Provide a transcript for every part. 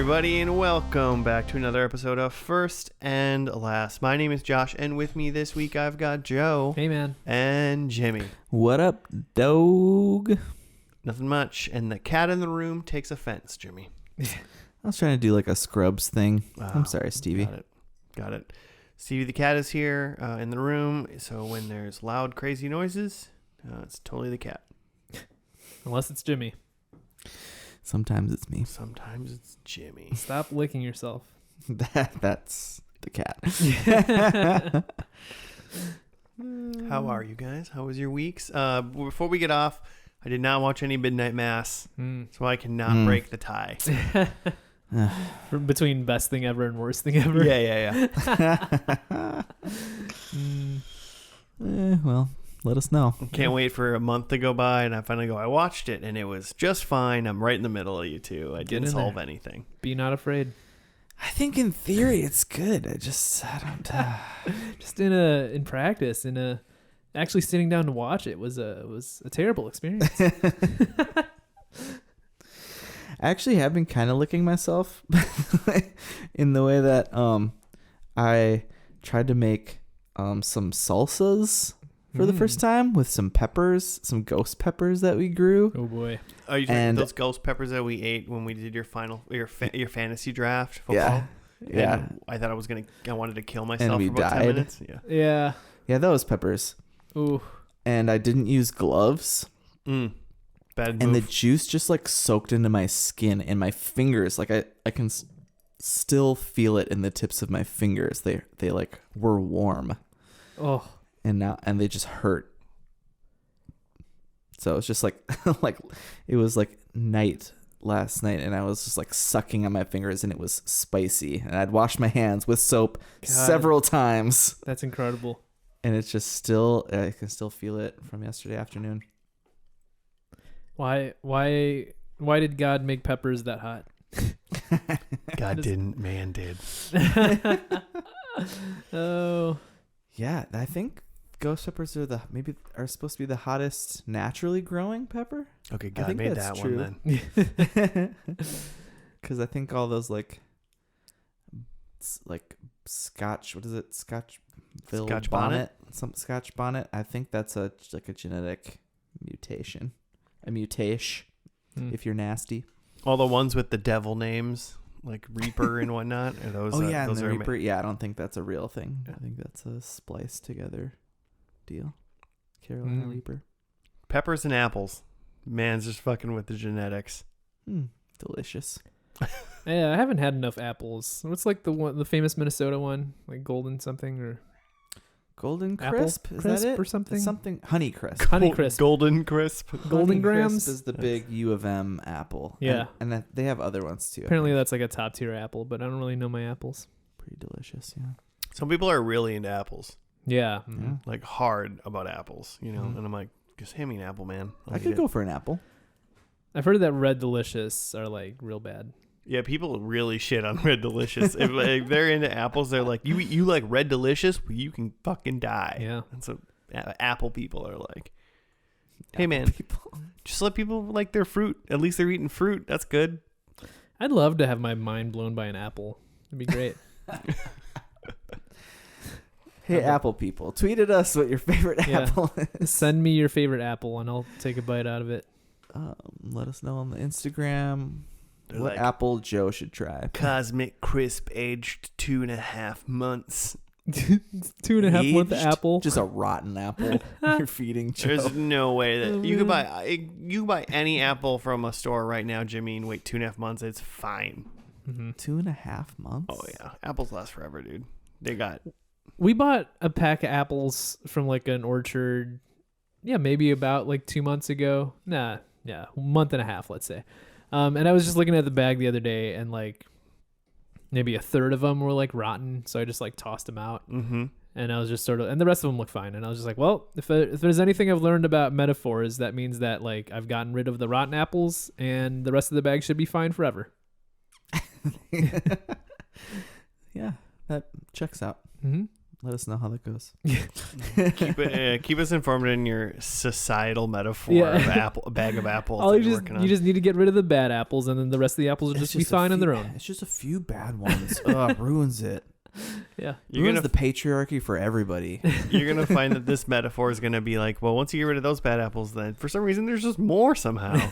everybody, and welcome back to another episode of First and Last. My name is Josh, and with me this week I've got Joe. Hey, man. And Jimmy. What up, dog? Nothing much. And the cat in the room takes offense, Jimmy. I was trying to do like a Scrubs thing. I'm sorry, Stevie. Got it. Stevie the cat is here in the room, so when there's loud, crazy noises, it's totally the cat. Unless it's Jimmy. Sometimes it's me. Sometimes it's Jimmy. Stop licking yourself. That's the cat. How are you guys? How was your weeks? Before we get off, I did not watch any Midnight Mass, so I cannot break the tie. Between best thing ever and worst thing ever. Yeah. Well, let us know. Can't wait for a month to go by, and I finally go, I watched it, and it was just fine. I'm right in the middle of you two. I didn't solve anything. Be not afraid. I think in theory it's good. I don't. Just in practice, actually sitting down to watch it was a terrible experience. I actually have been kind of licking myself in the way that I tried to make some salsas for the first time with some peppers, some ghost peppers that we grew. Oh boy! Are you talking those ghost peppers that we ate when we did your fantasy draft football? Yeah. And I thought I wanted to kill myself we for about 10 died. minutes. Yeah. Those peppers. Ooh. And I didn't use gloves. Bad move. And the juice just like soaked into my skin and my fingers. Like I can still feel it in the tips of my fingers. They like were warm. Oh. And they just hurt. So it's just like it was like night last night, and I was just like sucking on my fingers, and it was spicy. And I'd washed my hands with soap several times. That's incredible. And it's just I can still feel it from yesterday afternoon. Why did God make peppers that hot? God didn't, man did. Oh. Yeah, I think ghost peppers are supposed to be the hottest naturally growing pepper. Okay, God made that one then. Because I think all those like Scotch, what is it? Scotch bonnet. Some Scotch bonnet. I think that's a genetic mutation. A mutation, if you're nasty. All the ones with the devil names, like Reaper and whatnot. Are those? Those are Reaper. I don't think that's a real thing. I think that's a spliced together deal. Carolina Reaper. Peppers and apples. Man's just fucking with the genetics. Delicious. Yeah, I haven't had enough apples. What's like the famous Minnesota one, like Golden something or Golden Crisp? Apple Is Crisp that it? or something? It's something Honey Crisp. Honey Crisp. Golden Crisp. Golden Honey Grams Crisp is the big U of M apple. Yeah, and they have other ones too. Apparently that's like a top tier apple, but I don't really know my apples. Pretty delicious, yeah. Some people are really into apples. Yeah. Like hard about apples, you know. And I'm like, just hand me an apple, man. I could go for an apple. I've heard that Red Delicious are like real bad. Yeah, people really shit on Red Delicious. if they're into apples, they're like, you like Red Delicious? Well, you can fucking die. Yeah. And so apple people are like, hey, man, just let people like their fruit. At least they're eating fruit. That's good. I'd love to have my mind blown by an apple. It'd be great. Hey, apple people, tweet at us what your favorite apple is. Send me your favorite apple, and I'll take a bite out of it. Let us know on the Instagram. What like, apple Joe should try. Cosmic Crisp, aged 2.5 months. 2.5 month apple. Just a rotten apple you're feeding Joe. There's no way that you can buy any apple from a store right now, Jimmy, and wait 2.5 months. It's fine. 2.5 months? Oh, yeah. Apples last forever, dude. We bought a pack of apples from like an orchard, maybe about like 2 months ago. A month and a half, let's say. And I was just looking at the bag the other day, and like maybe a third of them were like rotten, so I just like tossed them out. And I was just and the rest of them looked fine. And I was just like, well, if there's anything I've learned about metaphors, that means that like I've gotten rid of the rotten apples, and the rest of the bag should be fine forever. Yeah, that checks out. Let us know how that goes. Keep us informed in your societal metaphor of a bag of apples. All you just need to get rid of the bad apples, and then the rest of the apples will just be fine on their own. It's just a few bad ones. Ugh, ruins it. Yeah, ruins the patriarchy for everybody. You're gonna find that this metaphor is gonna be like, well, once you get rid of those bad apples, then for some reason there's just more somehow.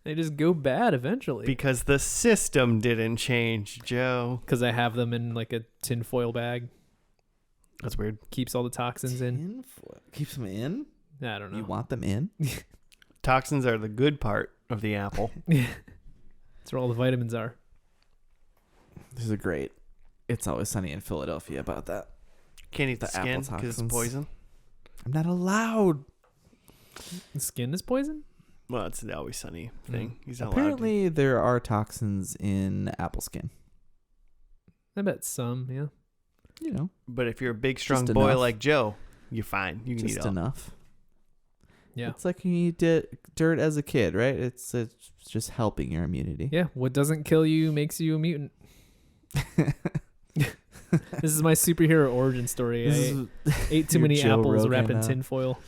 They just go bad eventually Because the system didn't change, Joe. Because I have them in like a tinfoil bag. That's weird. Keeps all the toxins in. Tinfoil keeps them in. I don't know. You want them in? Toxins are the good part of the apple. That's where all the vitamins are. There's a great It's Always Sunny in Philadelphia about that. Can't eat the skin apple because it's toxins. poison. I'm not allowed. The skin is poison? Well, it's the Always Sunny thing. He's not Apparently, there are toxins in apple skin. I bet some, yeah. You know, But if you're a big, strong Just boy enough. like Joe, you're fine. You can eat just all. enough. Yeah. It's like you eat dirt as a kid, right? It's just helping your immunity. Yeah, what doesn't kill you makes you a mutant. This is my superhero origin story. I ate too Your many Joe apples Rogan wrapped in now. tinfoil.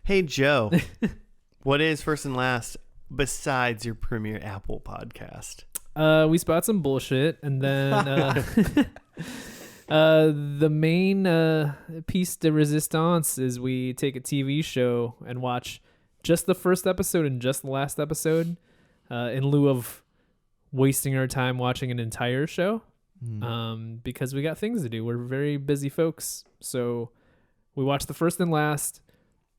Hey, Joe. What is First and Last besides your premier Apple podcast? We spot some bullshit, and then the main piece de resistance is we take a TV show and watch just the first episode and just the last episode in lieu of wasting our time watching an entire show because we got things to do. We're very busy folks, so we watch the first and last.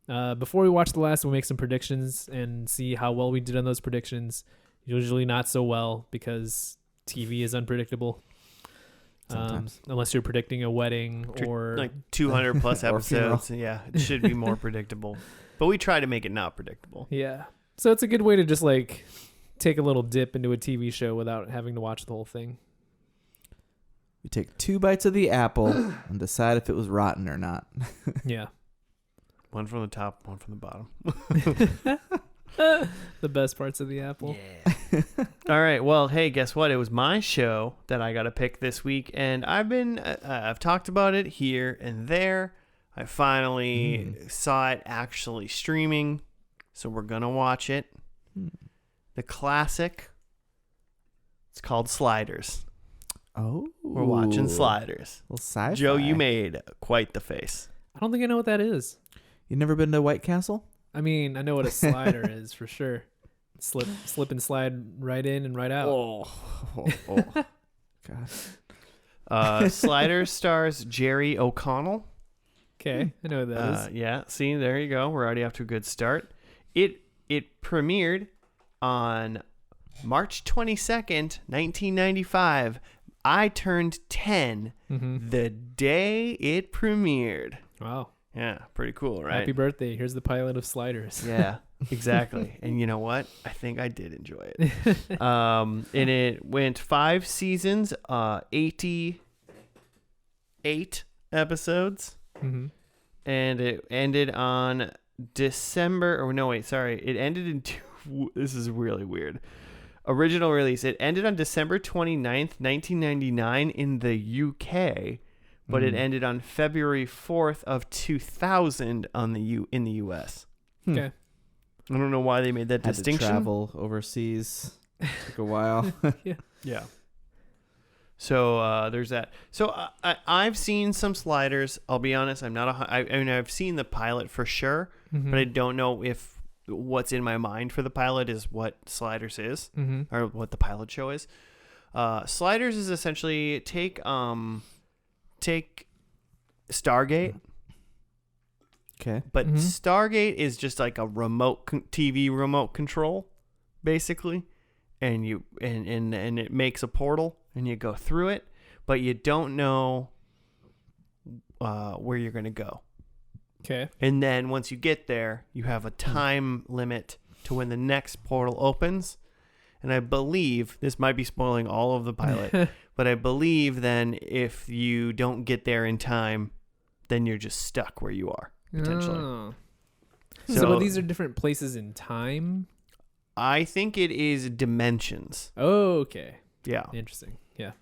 Before we watch the last, we make some predictions and see how well we did on those predictions. Usually not so well because TV is unpredictable. Sometimes. Unless you're predicting a wedding or like 200 plus Or funeral. episodes. Yeah, it should be more predictable. But we try to make it not predictable. yeah. So it's a good way to just like take a little dip into a TV show without having to watch the whole thing. You take 2 bites of the apple and decide if it was rotten or not. Yeah. One from the top, one from the bottom. The best parts of the apple. Yeah. All right. Well, hey, guess what? It was my show that I got to pick this week, and I've talked about it here and there. I finally saw it actually streaming, so we're gonna watch it. The classic. It's called Sliders. Oh. We're watching Sliders. Well, sci-fi. Joe, you made quite the face. I don't think I know what that is. You never been to White Castle? I mean, I know what a slider is for sure. Slip and slide right in and right out. Oh. God. Sliders stars Jerry O'Connell. Okay, I know what that is. Yeah, see, there you go. We're already off to a good start. It premiered on March 22nd, 1995. I turned 10 the day it premiered. Wow. Yeah, pretty cool, right? Happy birthday. Here's the pilot of Sliders. Yeah, exactly. And you know what? I think I did enjoy it. And it went 5 seasons, 88 episodes. Mm-hmm. And it ended on December, or no, wait, sorry. It ended in this is really weird. Original release. It ended on December 29th, 1999 in the UK, but it ended on February 4th of 2000 in the US. Okay. I don't know why they made that Had distinction. to travel overseas. Took a while. Yeah. So there's that. So I've seen some Sliders. I'll be honest. I'm not I mean, I've seen the pilot for sure, but I don't know if what's in my mind for the pilot is what Sliders is or what the pilot show is. Sliders is essentially take Stargate. Okay. But Stargate is just like a remote TV remote control, basically, and you and it makes a portal and you go through it, but you don't know where you're gonna go. Okay. And then once you get there, you have a time limit to when the next portal opens. And I believe this might be spoiling all of the pilot, but I believe then if you don't get there in time, then you're just stuck where you are. Potentially. Oh. So these are different places in time? I think it is dimensions. Oh, okay. Yeah. Interesting. Yeah.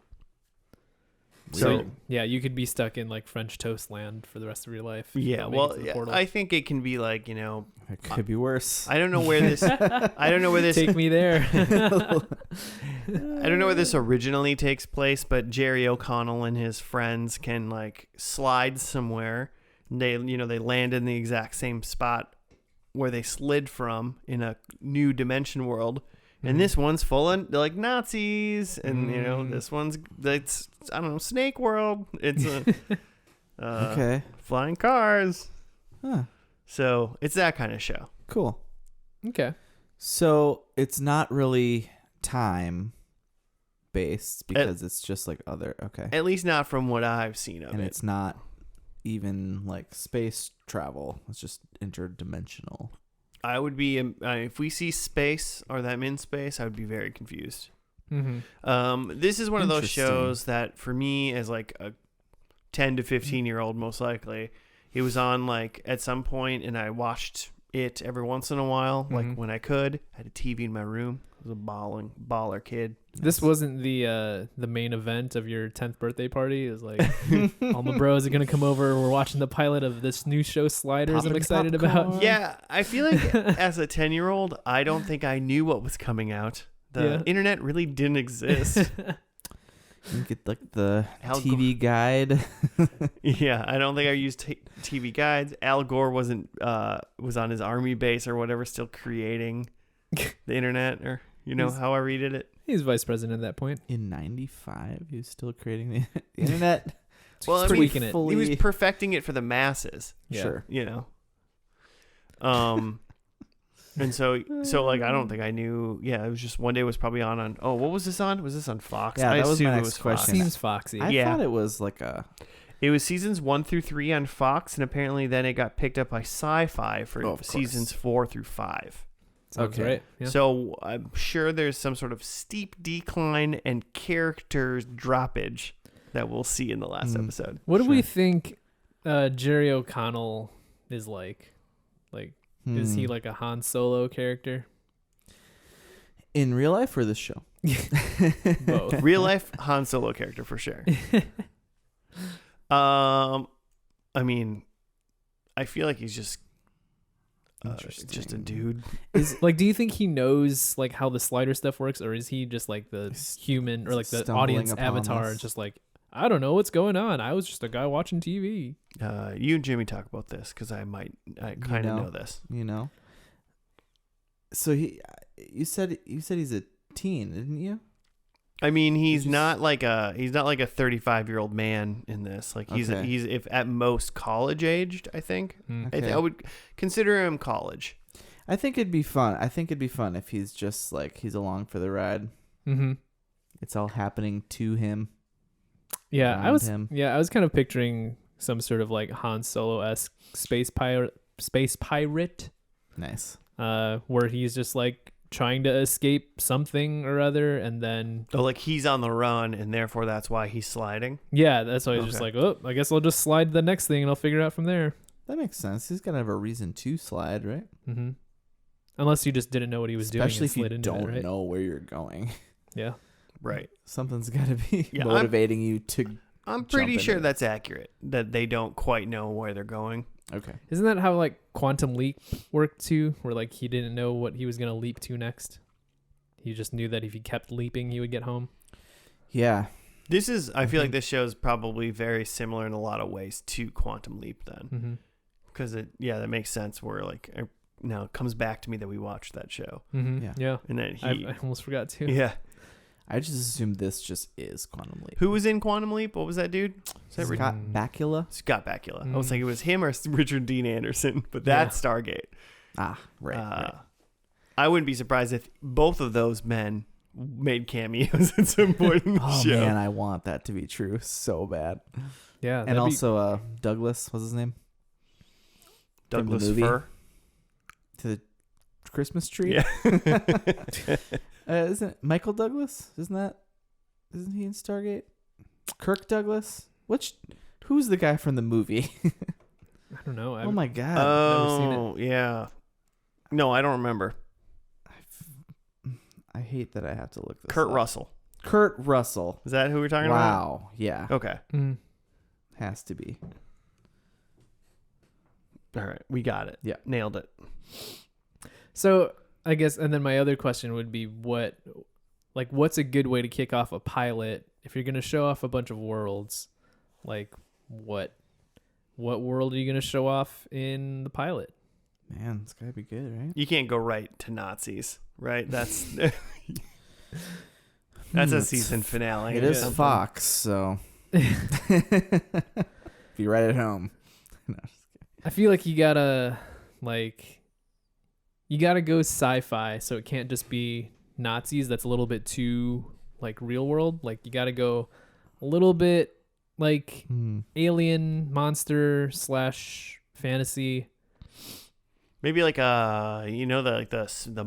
So yeah, you could be stuck in like French toast land for the rest of your life. Yeah, well, I think it can be like, you know, it could be worse. I don't know where this. I don't know where this. Take me there. I don't know where this originally takes place, but Jerry O'Connell and his friends can like slide somewhere. They land in the exact same spot where they slid from in a new dimension world. And this one's full of like Nazis, and you know this one's that's I don't know, Snake World. It's a Okay. flying cars. Huh. So it's that kind of show. Cool. Okay. So it's not really time based because it's just like other. Okay. At least not from what I've seen of And it. it's not even like space travel. It's just interdimensional. I would be if we see space or them in space, I would be very confused. This is one of those Interesting. shows that for me as like a 10 to 15-year-old most likely, it was on like at some point and I watched it every once in a while, like when I could. I had a TV in my room. I was a baller kid. This wasn't the main event of your 10th birthday party. It was like all my bros are gonna come over. We're watching the pilot of this new show Sliders. I'm excited about. Yeah, I feel like as a 10-year-old, I don't think I knew what was coming out. The internet really didn't exist. You get like the Al TV guide. Yeah, I don't think I used TV guides. Al Gore was on his army base or whatever, still creating the internet, or however he did it. He's vice president at that point. In 95, he was still creating the internet. Well, I mean, tweaking it. He was perfecting it for the masses. Yeah. Sure. And so like I don't think I knew. Yeah, it was just one day it was probably on. Oh, what was this on? Was this on Fox? Yeah, I that was my assume next it was question. Fox. Seems foxy. I thought it was like a. It was seasons 1 through 3 on Fox, and apparently then it got picked up by Sci-Fi for seasons 4 through 5. Sounds Okay. right. Yeah. So I'm sure there's some sort of steep decline and characters droppage that we'll see in the last episode. What do we think Jerry O'Connell is like? Like, is he like a Han Solo character? In real life or this show? Both. Real life Han Solo character for sure. I mean, I feel like he's just a dude. Like, do you think he knows like how the slider stuff works, or is he just like the human or like the Stumbling audience upon avatar? this. Just like, I don't know what's going on. I was just a guy watching TV. You and Jimmy talk about this because I kind of know this. So you said he's a teen, didn't you? I mean, he's not like a 35-year-old man in this. Like he's if at most college aged, I think. Okay. I would consider him college. I think it'd be fun. If he's just like he's along for the ride. Mm-hmm. It's all happening to him. Yeah, I was. him. Yeah, I was kind of picturing some sort of like Han Solo-esque space pirate, Nice. where he's just like trying to escape something or other, and then Like he's on the run, and therefore that's why he's sliding. yeah, that's why he's just like, oh, I guess I'll just slide to the next thing and I'll figure it out from there. That makes sense. He's gotta have a reason to slide, right? Mm-hmm. Unless you just didn't know what he was Especially doing, if you and slid into don't it, right? know where you're going. Yeah. Right. Something's gotta be Yeah, motivating you to. I'm pretty Jump sure into that's accurate. That they don't quite know where they're going. Okay. Isn't that how like Quantum Leap worked too? Where like he didn't know what he was gonna leap to next. He just knew that if he kept leaping, he would get home. Yeah. I feel like this show is probably very similar in a lot of ways to Quantum Leap then. Because that makes sense where like now it comes back to me that we watched that show. Yeah. And then I almost forgot to. yeah. I just assumed this just is Quantum Leap. Who was in Quantum Leap? What was that dude? Was that Scott Bakula? Scott Bakula. I was thinking it was him or Richard Dean Anderson, but that's Stargate. Ah, right. I wouldn't be surprised if both of those men made cameos at some point in the Oh show. man, I want that to be true so bad. Yeah. And also Douglas, what's his name? Douglas movie. Fur. To the Christmas tree? Yeah. Isn't Michael Douglas? Isn't he in Stargate? Kirk Douglas? Who's the guy from the movie? I don't know. Oh my god. never seen Oh, yeah. No, I don't remember. I hate that I have to look this Kurt up. Russell. Kurt Russell. Is that who we're talking about? Wow. Yeah. Okay. Mm. Has to be. All right. We got it. Yeah. Nailed it. So I guess, and then my other question would be what's a good way to kick off a pilot if you're going to show off a bunch of worlds? Like what world are you going to show off in the pilot? Man, it's got to be good, right? You can't go right to Nazis, right? That's that's a season finale. It is Something. Fox, so be right at home. No, I feel like you gotta go sci-fi, so it can't just be Nazis. That's a little bit too like real world. Like you gotta go a little bit like alien monster / fantasy. Maybe like the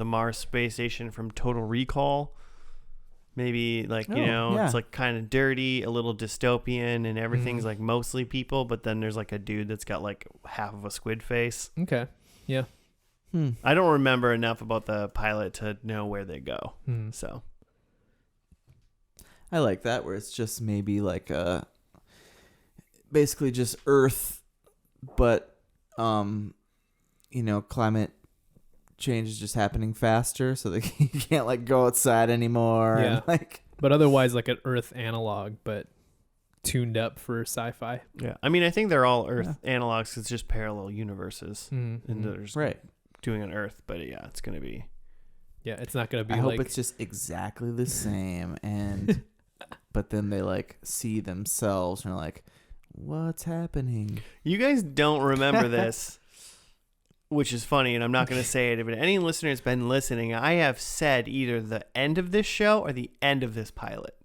Mars space station from Total Recall. Maybe like it's like kind of dirty, a little dystopian, and everything's like mostly people, but then there's like a dude that's got like half of a squid face. Okay. Yeah. I don't remember enough about the pilot to know where they go. So I like that, where it's just maybe like basically just Earth, but climate change is just happening faster, so they can't like go outside anymore. Yeah. And, But otherwise like an Earth analog, but tuned up for sci-fi. yeah, I mean, I think they're all Earth analogs. 'Cause it's just parallel universes, and there's right. doing an Earth, but yeah, it's gonna be. Yeah, it's not gonna be. I hope it's just exactly the same, and but then they like see themselves and are like, "What's happening?" You guys don't remember this, which is funny, and I'm not going to say it. If any listener has been listening, I have said either the end of this show or the end of this pilot.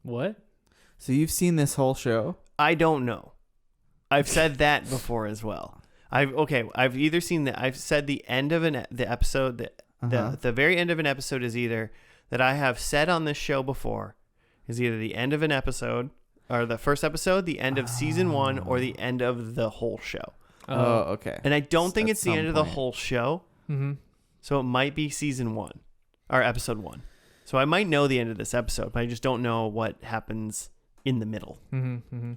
What? So you've seen this whole show? I don't know. I've said that before as well. I've either seen that. I've said the end of the episode. The very end of an episode is either that I have said on this show before is either the end of an episode or the first episode, the end of season 1, or the end of the whole show. Oh, okay. And I don't think it's the end of the point. whole show. Mm-hmm. So it might be season 1 or episode 1. So I might know the end of this episode, but I just don't know what happens in the middle. Mm-hmm. Mm-hmm.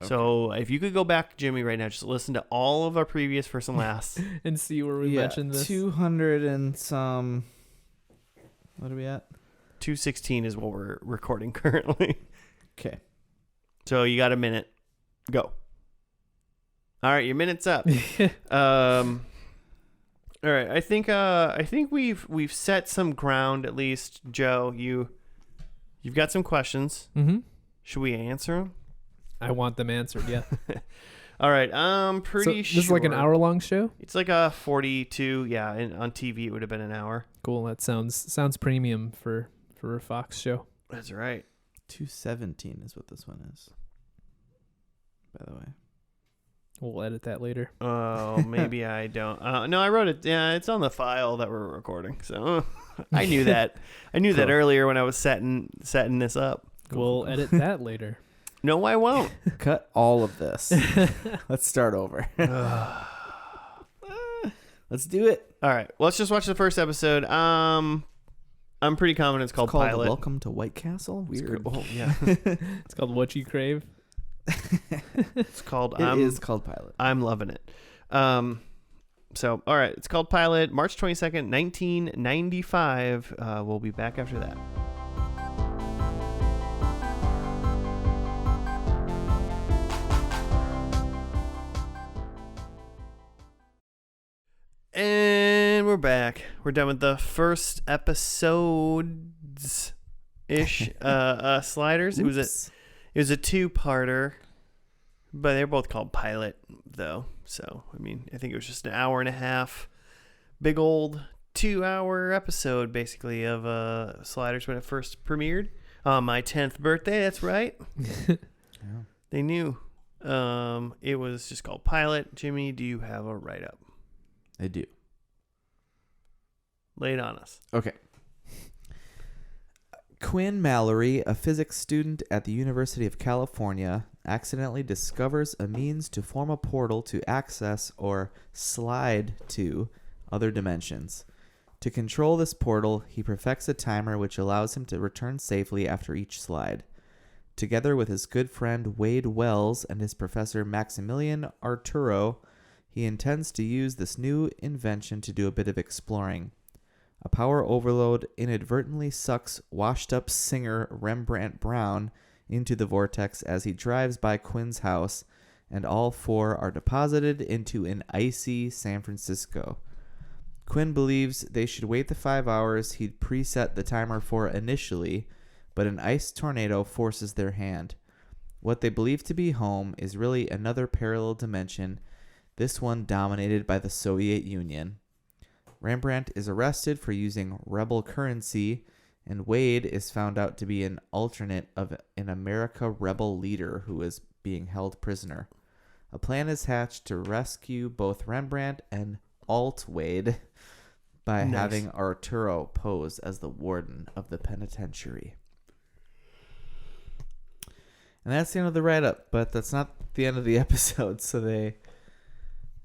Okay. So if you could go back, Jimmy, right now, just listen to all of our previous first and last. And see where we mentioned this. 200 and some. What are we at? 216 is what we're recording currently. Okay. So you got a minute. Go. All right, your minute's up. All right, I think we've set some ground at least. Joe, you've got some questions. Mm-hmm. Should we answer them? I want them answered. Yeah. All right, I'm pretty sure this is like an hour-long show. It's like a 42. Yeah, and on TV it would have been an hour. Cool. That sounds premium for a Fox show. That's right. 217 is what this one is. By the way. We'll edit that later. Oh, maybe I don't. No, I wrote it. Yeah, it's on the file that we're recording. So I knew that. I knew that earlier when I was setting this up. We'll edit that later. No, I won't. Cut all of this. Let's start over. Let's do it. All right, let's just watch the first episode. I'm pretty confident it's called Pilot. Welcome to White Castle. Weird. Oh, yeah. It's called What You Crave. It's called. It is called Pilot. I'm loving it. So, all right, it's called Pilot. March 22nd, 1995. We'll be back after that. And we're back. We're done with the first episodes ish sliders. It was a two-parter, but they're both called Pilot though. So I mean, I think it was just an hour and a half, big old 2-hour episode basically of sliders when it first premiered on my 10th birthday. That's right. Yeah. They knew. It was just called Pilot. Jimmy, do you have a write-up? I do. Lay it on us. Okay. Quinn Mallory, a physics student at the University of California, accidentally discovers a means to form a portal to access or slide to other dimensions. To control this portal, he perfects a timer which allows him to return safely after each slide. Together with his good friend Wade Wells and his professor Maximilian Arturo, he intends to use this new invention to do a bit of exploring. A power overload inadvertently sucks washed-up singer Rembrandt Brown into the vortex as he drives by Quinn's house, and all four are deposited into an icy San Francisco. Quinn believes they should wait the 5 hours he'd preset the timer for initially, but an ice tornado forces their hand. What they believe to be home is really another parallel dimension, this one dominated by the Soviet Union. Rembrandt is arrested for using rebel currency, and Wade is found out to be an alternate of an America rebel leader who is being held prisoner. A plan is hatched to rescue both Rembrandt and Alt Wade by having Arturo pose as the warden of the penitentiary. And that's the end of the write-up, but that's not the end of the episode, so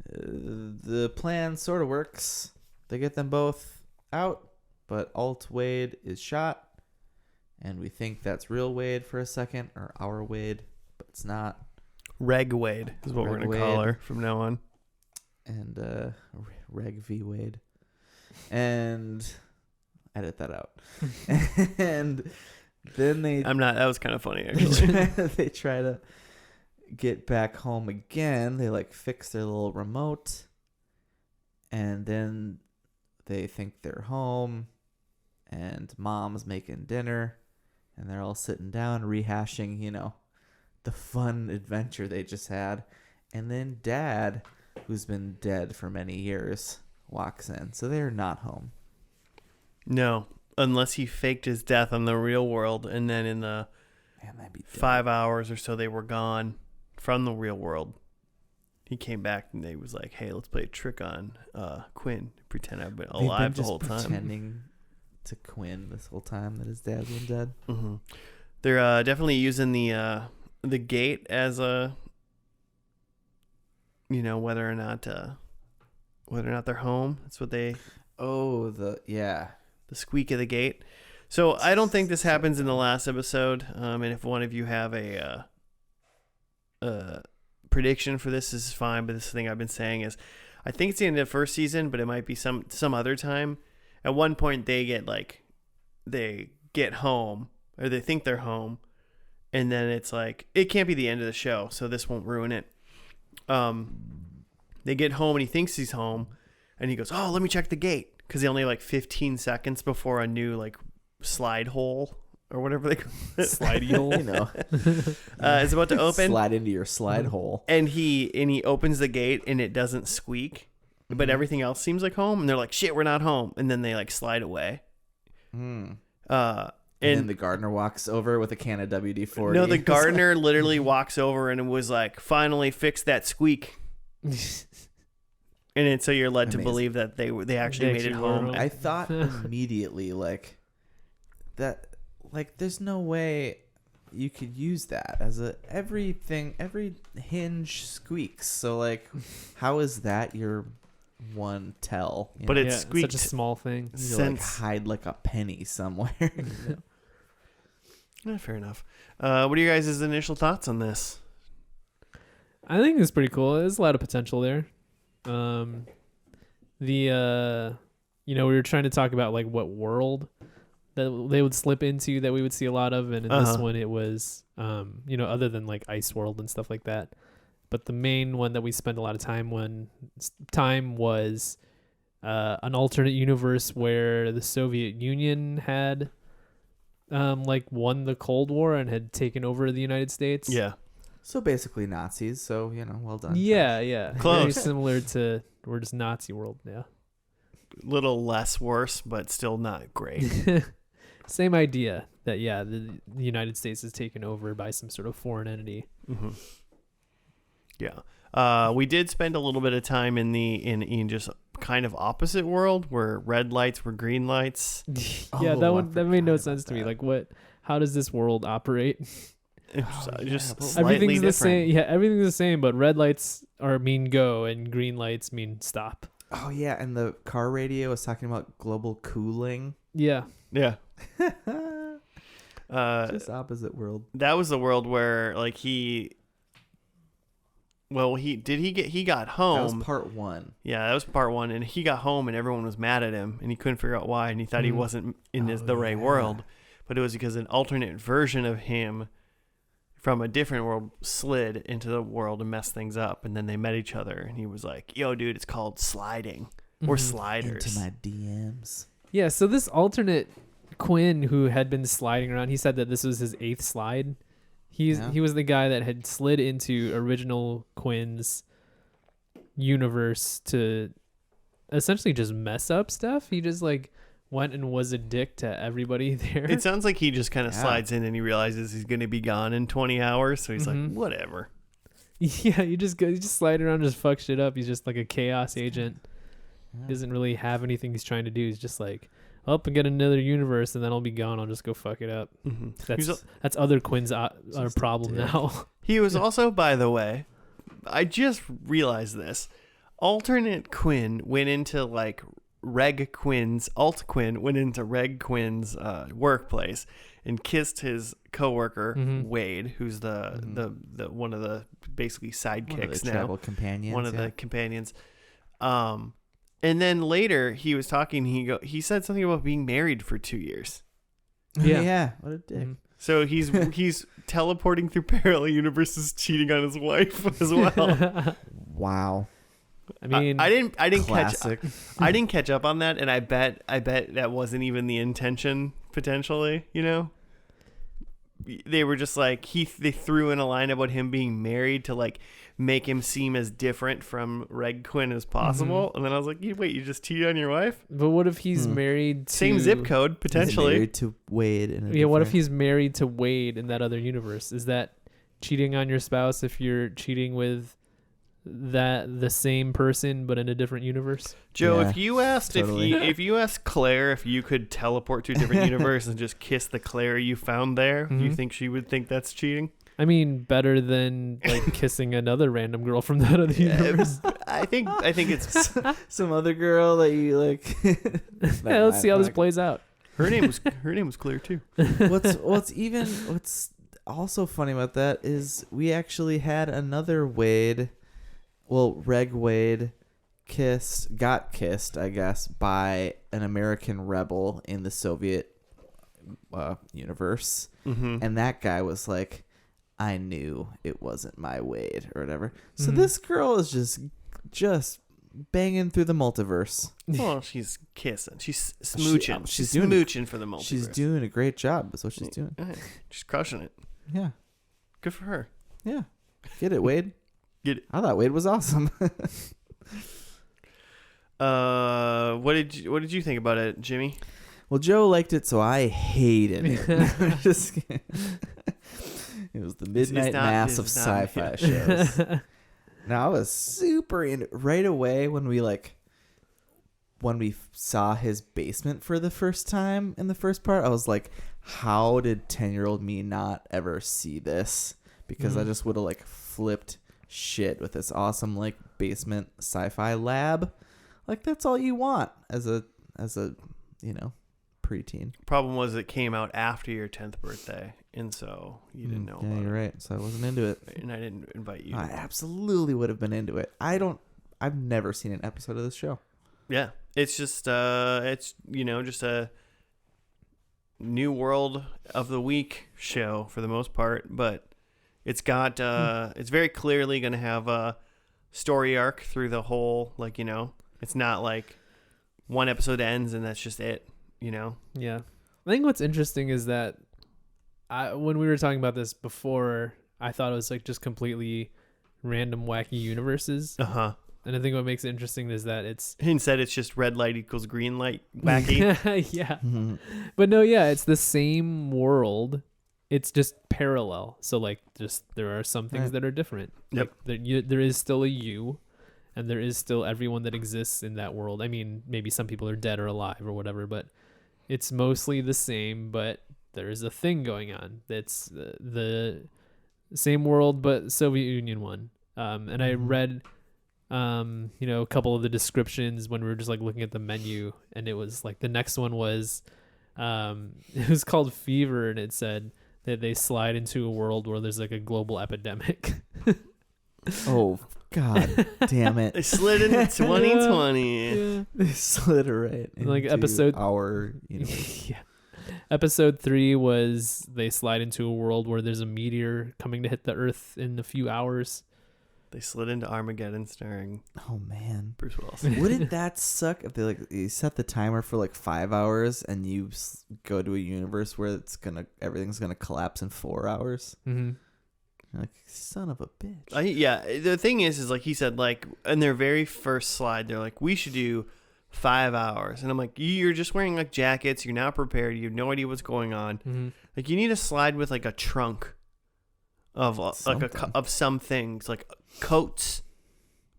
the plan sort of works. They get them both out, but Alt Wade is shot, and we think that's real Wade for a second, or our Wade, but it's not. Reg Wade is what we're going to call her from now on. And Reg V Wade. And edit that out. And then that was kind of funny, actually. They try to get back home again. They fix their little remote, and then they think they're home, and mom's making dinner, and they're all sitting down rehashing, the fun adventure they just had. And then dad, who's been dead for many years, walks in. So they're not home. No, unless he faked his death on the real world, and then in the 5 hours or so they were gone from the real world, he came back and they was like, hey, let's play a trick on Quinn. Pretend I've been alive the whole time. Pretending to Quinn this whole time that his dad's been dead. Mm-hmm. They're definitely using the gate as a, whether or not they're home. That's what they. Oh, the squeak of the gate. So I don't think this happens in the last episode. And if one of you have a prediction for this is fine. But this thing I've been saying is, I think it's the end of the first season, but it might be some other time. At one point, they get home, or they think they're home, and then it's like, it can't be the end of the show, so this won't ruin it. They get home, and he thinks he's home, and he goes, oh, let me check the gate, because they only 15 seconds before a new slide hole or whatever they call it. Slidey hole. Is about to open. Slide into your slide hole. And he opens the gate and it doesn't squeak, but everything else seems like home. And they're like, shit, we're not home. And then they slide away. And then the gardener walks over with a can of WD-40. No, the gardener literally walks over and was like, finally fix that squeak. And then so you're led to believe that they actually made it home. I thought immediately that. There's no way you could use that as every hinge squeaks. So, how is that your one tell? But it's squeaked. Such a small thing. You hide a penny somewhere. Fair enough. What are your guys' initial thoughts on this? I think it's pretty cool. There's a lot of potential there. We were trying to talk about what world that they would slip into that we would see a lot of, and in this one it was other than Ice World and stuff like that, but the main one that we spent a lot of time was an alternate universe where the Soviet Union had won the Cold War and had taken over the United States. Yeah. So basically Nazis. So well done. Yeah. Close. Very similar to we're just Nazi world. Yeah. Little less worse, but still not great. Same idea that the United States is taken over by some sort of foreign entity. Mm-hmm. Yeah. We did spend a little bit of time in just kind of opposite world where red lights were green lights. That made no sense to me. How does this world operate? Just everything's different. the same. Yeah, everything's the same, but red lights mean go and green lights mean stop. Oh yeah, and the car radio was talking about global cooling. Yeah. Yeah. Just opposite world. That was the world where like he got home. That was part 1. Yeah, that was part 1, and he got home and everyone was mad at him and he couldn't figure out why, and he thought he wasn't in the right world, but it was because an alternate version of him from a different world slid into the world and messed things up, and then they met each other and he was like, yo dude, it's called sliding or sliders. Into my DMs. Yeah, so this alternate Quinn who had been sliding around, he said that this was his 8th slide. He was the guy that had slid into original Quinn's universe to essentially just mess up stuff. He just like went and was a dick to everybody there. It sounds like he just kind of slides in and he realizes he's going to be gone in 20 hours, so he's like, whatever. Yeah, he just slide around, just fuck shit up. He's just like a chaos agent. He doesn't really have anything he's trying to do. He's just like, up and get another universe, and then I'll be gone. I'll just go fuck it up. That's other Quinn's our problem now. He was also, by the way, I just realized this. Alternate Quinn went into like Reg Quinn's, Alt Quinn went into Reg Quinn's workplace and kissed his coworker Wade, who's the one of the basically sidekicks now, travel companions, one of the companions. And then later he was talking. He said something about being married for 2 years. Yeah, what a dick. So he's teleporting through parallel universes, cheating on his wife as well. Wow. I mean, I didn't classic. I didn't catch up on that, and I bet that wasn't even the intention potentially. You know, they were just like they threw in a line about him being married to like make him seem as different from Reg Quinn as possible, and then I was like, wait, you just cheated on your wife? But what if he's married to... Same zip code, potentially. He's married to Wade. What if he's married to Wade in that other universe? Is that cheating on your spouse if you're cheating with the same person but in a different universe? Joe, Yeah, if you asked totally. if you asked Claire if you could teleport to a different universe and just kiss the Claire you found there, do you think she would think that's cheating? I mean, better than like kissing another random girl from that other universe. I think it's some other girl that you like. Yeah, let's see how this plays out. her name was Claire too. What's also funny about that is we actually had another Wade. Well, Reg Wade got kissed, I guess, by an American rebel in the Soviet universe. And that guy was like, I knew it wasn't my Wade or whatever. So this girl is just banging through the multiverse. Well, she's kissing. She's smooching. She's doing smooching for the multiverse. She's doing a great job. That's what she's doing. She's crushing it. Yeah. Good for her. Yeah. Get it, Wade? Get it. I thought Wade was awesome. What did you think about it, Jimmy? Well, Joe liked it, so I hated it. Just kidding. It was the midnight mass of sci-fi shows. Now, I was super into right away when we saw his basement for the first time in the first part. I was like, how did 10-year-old me not ever see this? Because I just would have like flipped shit with this awesome like basement sci-fi lab. Like, that's all you want as a preteen. Problem was it came out after your 10th birthday, and so you didn't know about you're right. So I wasn't into it. And I didn't invite you. I absolutely would have been into it. I've never seen an episode of this show. Yeah. It's just just a new world of the week show for the most part, but it's got it's very clearly going to have a story arc through the whole, it's not like one episode ends and that's just it, Yeah. I think what's interesting is that when we were talking about this before, I thought it was like just completely random wacky universes. Uh-huh. And I think what makes it interesting is that instead it's just red light equals green light wacky. Yeah. But no, yeah, it's the same world. It's just parallel. So like there are some things that are different. Yep. Like, there is still a you, and there is still everyone that exists in that world. I mean, maybe some people are dead or alive or whatever, but it's mostly the same, but there is a thing going on. That's the same world, but Soviet Union one. And I read A couple of the descriptions when we were just like looking at the menu, and it was like the next one was it was called Fever, and it said that they slide into a world where there's like a global epidemic. Oh God damn it. They slid into 2020. Yeah. They slid it right into Like episode our universe. yeah. Episode 3 was they slide into a world where there's a meteor coming to hit the Earth in a few hours. They slid into Armageddon starring Oh man. Bruce Willis. Wouldn't that suck if they like you set the timer for like 5 hours and you go to a universe where everything's gonna collapse in 4 hours? Mm-hmm. You're like, son of a bitch. Yeah, the thing is like he said, like in their very first slide, they're like, we should do 5 hours, and I'm like, you're just wearing like jackets, you're not prepared, you have no idea what's going on. Mm-hmm. Like you need a slide with like a trunk of of some things, like coats,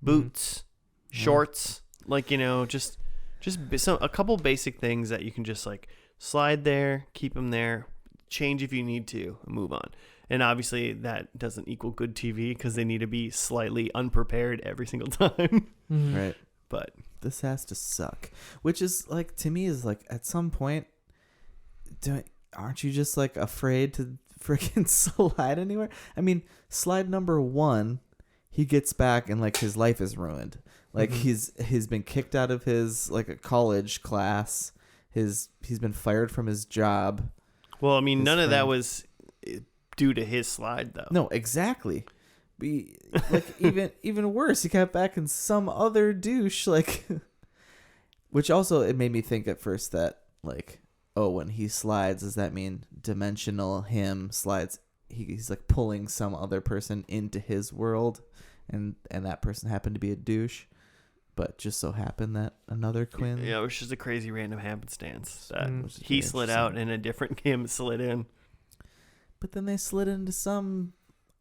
boots, shorts, like just a couple basic things that you can just like slide there, keep them there, change if you need to, and move on. And obviously that doesn't equal good TV because they need to be slightly unprepared every single time. Mm-hmm. Right. But this has to suck, which is like to me is like at some point aren't you just like afraid to freaking slide anywhere? I mean, slide number 1, he gets back and like his life is ruined. Like he's been kicked out of his like a college class. He's been fired from his job. well, I mean, none of that was due to his slide though. No, exactly. Like even worse, he got back in some other douche, like, which also it made me think at first that like, oh, when he slides, does that mean dimensional him slides? He's like pulling some other person into his world, and that person happened to be a douche, but just so happened that another Quinn. Yeah, it was just a crazy random happenstance that Which is he very slid out and a different him slid in. But then they slid into some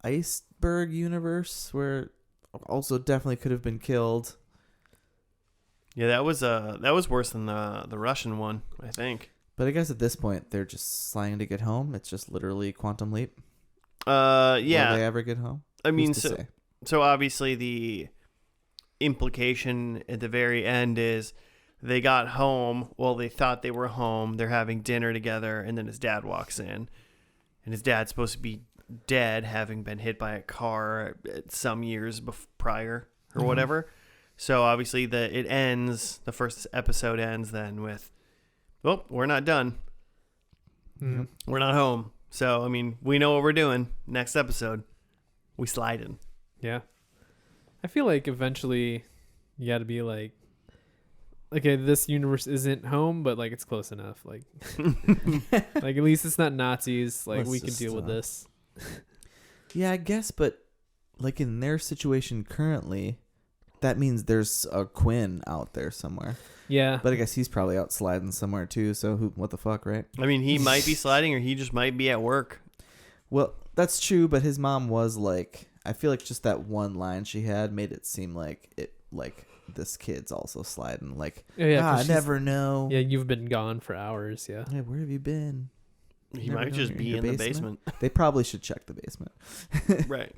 iceberg universe where also definitely could have been killed. Yeah, that was worse than the Russian one, I think. But I guess at this point they're just sliding to get home. It's just literally quantum leap. Yeah. Will they ever get home? I mean, Who's to say? so obviously the implication at the very end is they got home. Well, they thought they were home. They're having dinner together, and then his dad walks in, and his dad's supposed to be dead, having been hit by a car some years prior or whatever. So obviously the first episode ends then with, well, we're not done. Mm-hmm. We're not home. So, I mean, we know what we're doing. Next episode, we slide in. Yeah. I feel like eventually you got to be like, okay, this universe isn't home, but like it's close enough. Like, like at least it's not Nazis. Like Let's we can just, deal with this. Yeah, I guess, but like in their situation currently, that means there's a Quinn out there somewhere. Yeah. But I guess he's probably out sliding somewhere too, so what the fuck, right? I mean, he might be sliding or he just might be at work. Well, that's true, but his mom was like, I feel like just that one line she had made it seem like this kid's also sliding. Like, I never know. Yeah, you've been gone for hours. Yeah. Hey, where have you been? He Never might know just you're be your in the basement. They probably should check the basement. Right.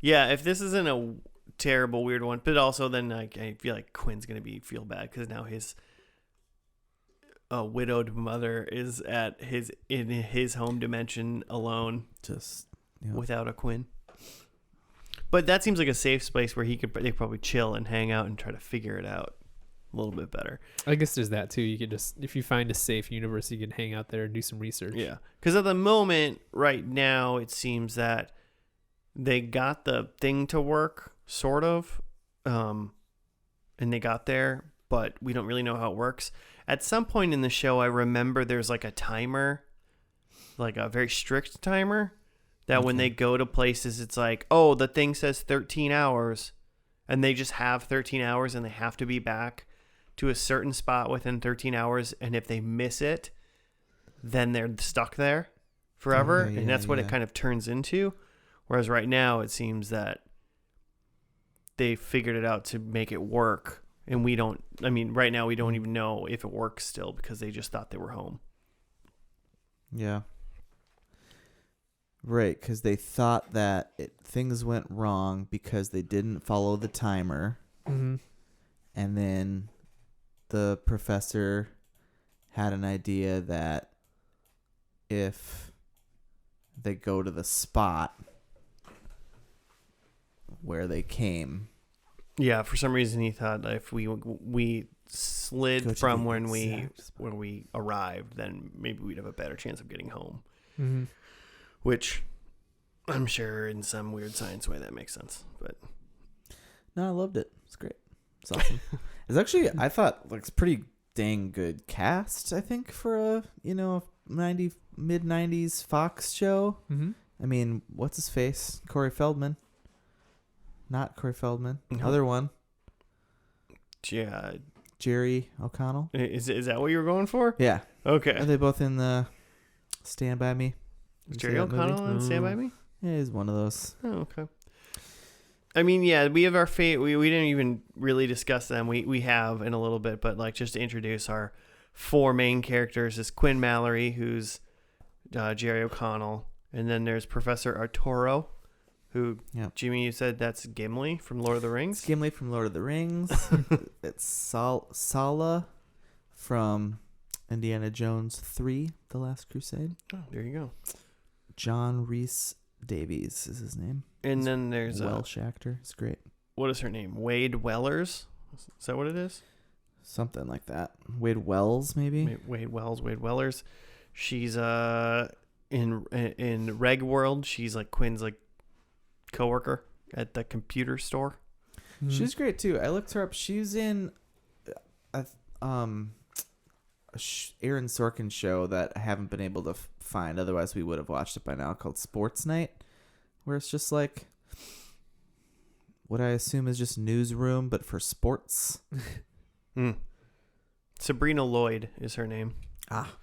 Yeah, if this isn't a terrible, weird one, but also then I feel like Quinn's going to feel bad because now his widowed mother is in his home dimension alone, Just without a Quinn. But that seems like a safe space where they could probably chill and hang out and try to figure it out a little bit better. I guess there's that too. You could just, if you find a safe universe, you can hang out there and do some research. Yeah. Because at the moment, right now, it seems that they got the thing to work, sort of, and they got there, but we don't really know how it works. At some point in the show, I remember there's like a timer, like a very strict timer, that when they go to places, it's like, oh, the thing says 13 hours, and they just have 13 hours, and they have to be back to a certain spot within 13 hours, and if they miss it, then they're stuck there forever, and that's what it kind of turns into. Whereas right now, it seems that they figured it out to make it work, and right now we don't even know if it works still because they just thought they were home. Yeah. Right, because they thought that things went wrong because they didn't follow the timer. Mm-hmm. And then the professor had an idea that if they go to the spot where they came. Yeah, for some reason he thought that if we slid from when we arrived, then maybe we'd have a better chance of getting home. Mm-hmm. Which I'm sure in some weird science way that makes sense. But no, I loved it. It's great. It's awesome. It's actually, I thought, like, it's pretty dang good cast, I think, for a mid-90s Fox show. Mm-hmm. I mean, what's his face? Corey Feldman. Not Corey Feldman. No. Other one. yeah, Jerry O'Connell. is that what you were going for? Yeah. Okay. Are they both in the Stand By Me? Is You see Jerry that movie? O'Connell on Stand By Me? Yeah, he's one of those. Oh, okay. I mean, yeah, we have our we didn't even really discuss them. We have in a little bit, but like just to introduce our 4 main characters is Quinn Mallory, who's Jerry O'Connell, and then there's Professor Arturo, who Jimmy, you said that's Gimli from Lord of the Rings. It's Gimli from Lord of the Rings. It's Sala from Indiana Jones 3: The Last Crusade. Oh, there you go. John Rhys Davies is his name. And then there's Welsh actor. It's great. What is her name? Wade Wellers. Is that what it is? Something like that. Wade Wells, maybe. Wade Wellers. She's in Reg World. She's like Quinn's like coworker at the computer store. Mm-hmm. She's great too. I looked her up. She's in a Aaron Sorkin show that I haven't been able to find. Otherwise, we would have watched it by now. Called Sports Night, where it's just like what I assume is just newsroom, but for sports. Sabrina Lloyd is her name. Ah.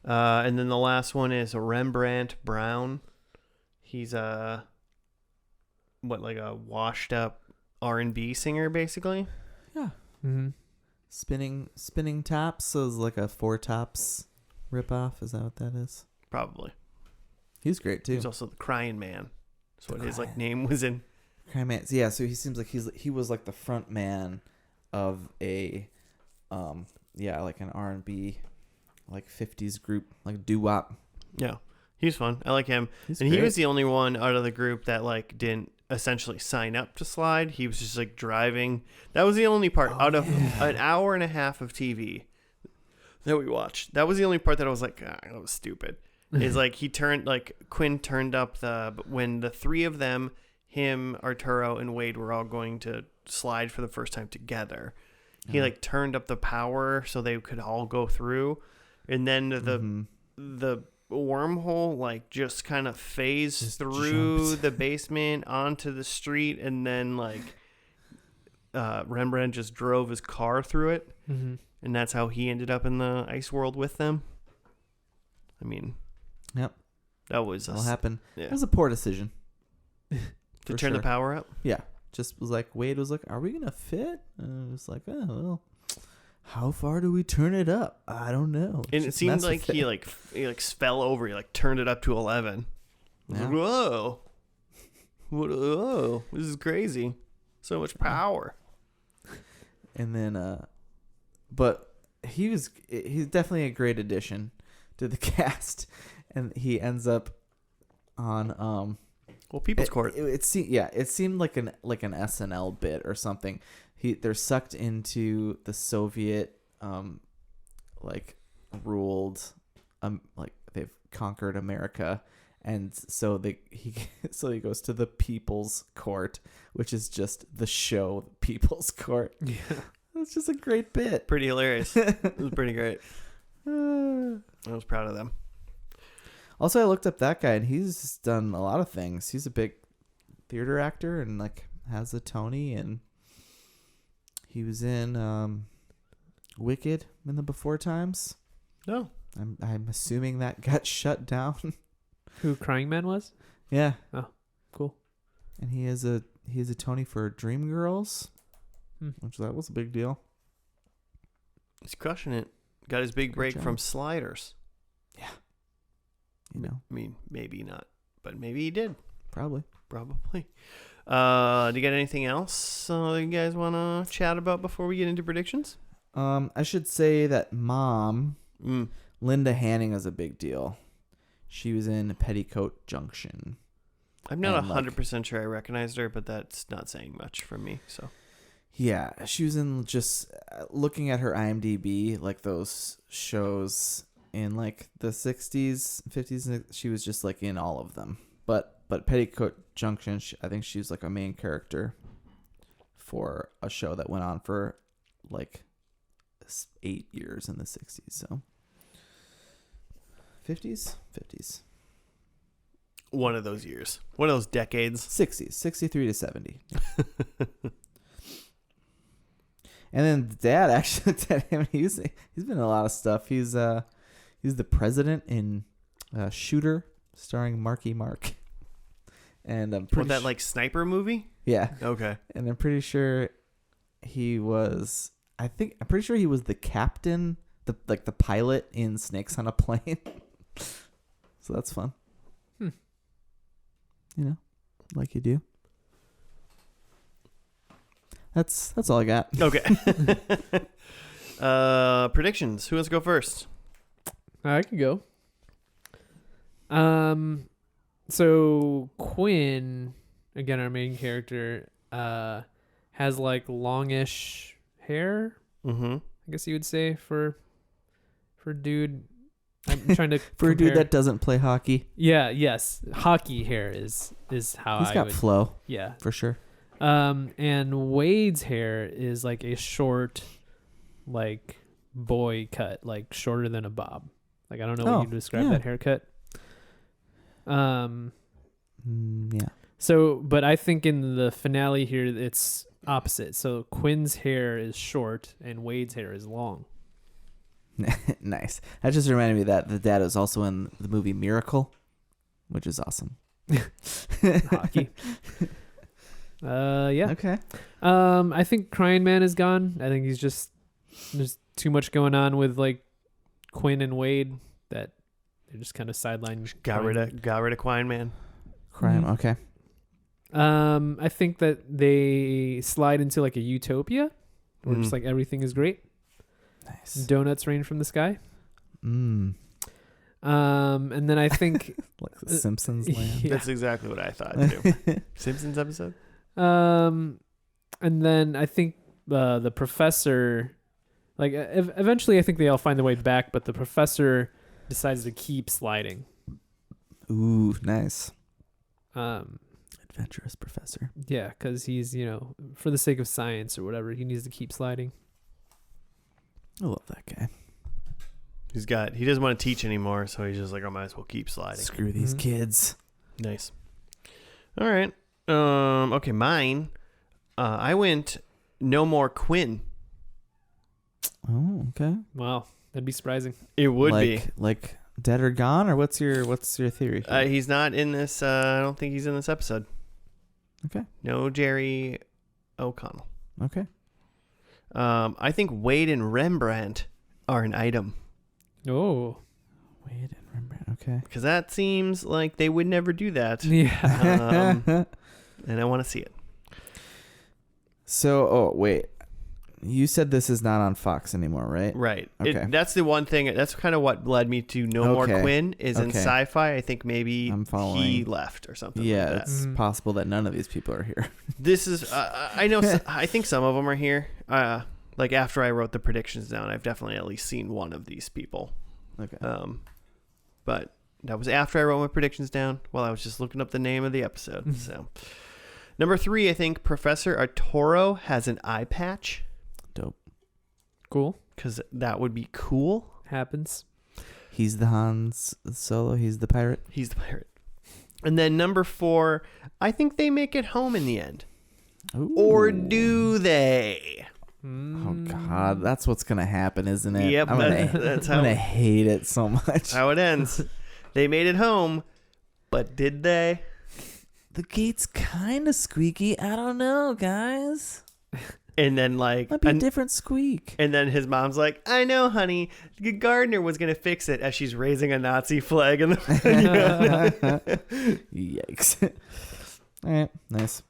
And then the last one is Rembrandt Brown. He's like a washed up R&B singer, basically. Yeah. Mm-hmm. Spinning Tops. So it's like a Four Tops ripoff. Is that what that is? Probably. He's great too. He's also the Crying Man. That's what his Crying. name was in. Crying Man. Yeah. So he seems like he was like the front man of a like an R&B like 50s group, like doo-wop. Yeah. He's fun. I like him. He's and great. he was the only one out of the group that like didn't essentially sign up to slide. He was just like driving. That was the only part out of an hour and a half of TV that we watched. That was the only part that I was like, that was stupid. Is like Quinn turned up when the 3 of them, him, Arturo, and Wade were all going to slide for the first time together. He like turned up the power so they could all go through, and then the wormhole like just kind of phased through the basement onto the street, and then like Rembrandt just drove his car through it, and that's how he ended up in the ice world with them. I mean, yep, that was all happened. Yeah. It was a poor decision to turn the power up. Yeah, just was like Wade was like, "Are we gonna fit?" And I was like, "Oh well, how far do we turn it up? I don't know." And it Just seemed mess like with he it. fell over. He like turned it up to 11. I was Yeah. like, whoa, this is crazy. So much power. And then, but he's definitely a great addition to the cast, and he ends up on People's Court. It seemed like an SNL bit or something. They're sucked into the Soviet ruled like they've conquered America, and so he goes to the People's Court, which is just the show People's Court. Yeah. It's just a great bit. Pretty hilarious. It was pretty great. I was proud of them. Also, I looked up that guy, and he's done a lot of things. He's a big theater actor and like has a Tony, and he was in Wicked in the Before Times. No. I'm assuming that got shut down. Who Crying Man was? Yeah. Oh, cool. And he has a Tony for Dreamgirls, which that was a big deal. He's crushing it. Got his big break job. from Sliders. Yeah. You know. I mean, maybe not but maybe he did. Probably. Do you get anything else you guys want to chat about before we get into predictions? I should say that Mom, Linda Hanning, is a big deal. She was in Petticoat Junction. I'm not 100% sure I recognized her, but that's not saying much for me. So, yeah, she was in, just looking at her IMDb, like those shows in like the 60s, 50s. She was just like in all of them. But Petticoat Junction, I think she was like a main character for a show that went on for like 8 years in the 60s. So 50s. one of those years, one of those decades. 60s, 63 to 70. And then Dad actually, he's been in a lot of stuff. He's the president in Shooter, starring Marky Mark. And I'm pretty that like sniper movie? Yeah. Okay. And I'm pretty sure he was. I'm pretty sure he was the captain, the pilot in Snakes on a Plane. So that's fun. You know, like you do. That's all I got. Okay. Predictions. Who wants to go first? I can go. So Quinn, again, our main character, has like longish hair. Mm-hmm. I guess you would say for dude. I'm trying to for a dude that doesn't play hockey. Yeah. Yes. Hockey hair is how He's got flow. Yeah. For sure. And Wade's hair is like a short, like boy cut, like shorter than a bob. Like I don't know what you describe that haircut. Yeah. So, but I think in the finale here, it's opposite. So Quinn's hair is short and Wade's hair is long. Nice. That just reminded me that the dad is also in the movie Miracle, which is awesome. Hockey. Yeah. Okay. I think Crying Man is gone. I think there's too much going on with like Quinn and Wade that they're just kind of sidelined. Got rid of Quine Man. Crime. Okay. I think that they slide into like a utopia where just like everything is great. Nice. Donuts rain from the sky. And then I think like the Simpsons land. That's exactly what I thought too. Simpsons episode. And then I think the professor, like eventually I think they all find their way back, but the professor decides to keep sliding. Ooh, nice. Adventurous professor. Yeah, because he's, for the sake of science or whatever, he needs to keep sliding. I love that guy. He doesn't want to teach anymore, so he's just like, I might as well keep sliding. Screw these kids. Nice. All right. Okay, mine. I went no more Quinn. Oh, okay. Wow, that'd be surprising. It would be like dead or gone, or what's your theory? He's not in this. I don't think he's in this episode. Okay. No Jerry O'Connell. Okay. I think Wade and Rembrandt are an item. Oh. Wade and Rembrandt. Okay. Because that seems like they would never do that. Yeah. And I want to see it. So, wait. You said this is not on Fox anymore, right? Right. Okay. That's the one thing. That's kind of what led me to No More Quinn is in Sci-Fi. I think maybe he left or something. Yeah, like that. It's possible that none of these people are here. This is. I know. I think some of them are here. Like after I wrote the predictions down, I've definitely at least seen one of these people. Okay. But that was after I wrote my predictions down while I was just looking up the name of the episode. So, number 3, I think Professor Arturo has an eye patch. Dope. Cool. Because that would be cool. Happens. He's the Hans Solo. He's the pirate. He's the pirate. And then number 4, I think they make it home in the end. Ooh. Or do they? Oh God, that's what's gonna happen, isn't it? Yep, I'm gonna hate it so much. That's how it ends. They made it home, but did they? The gate's kind of squeaky. I don't know, guys. And then like Might be a different squeak. And then his mom's like, I know, honey, Gardner was going to fix it, as she's raising a Nazi flag in the Yikes. All right, nice.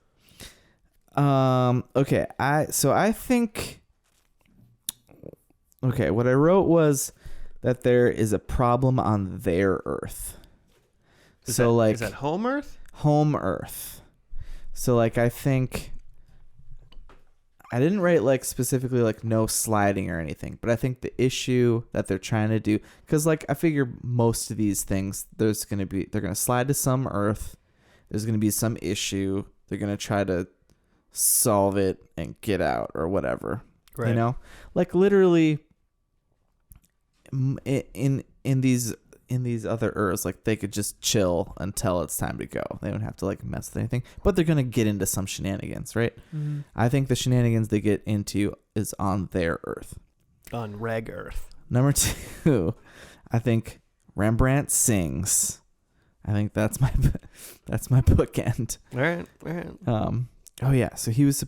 Okay, I think what I wrote was that there is a problem on their Earth. Is that home Earth? Home Earth. So like I think I didn't write like specifically like no sliding or anything, but I think the issue that they're trying to do, because like I figure most of these things they're gonna slide to some Earth. There's gonna be some issue. They're gonna try to solve it and get out or whatever. Right. You know, like literally in these other Earths, like they could just chill until it's time to go. They don't have to like mess with anything, but they're gonna get into some shenanigans, right? Mm-hmm. I think the shenanigans they get into is on their Earth, on Reg Earth. Number 2, I think Rembrandt sings. I think that's my bookend. All right. Oh yeah. So he was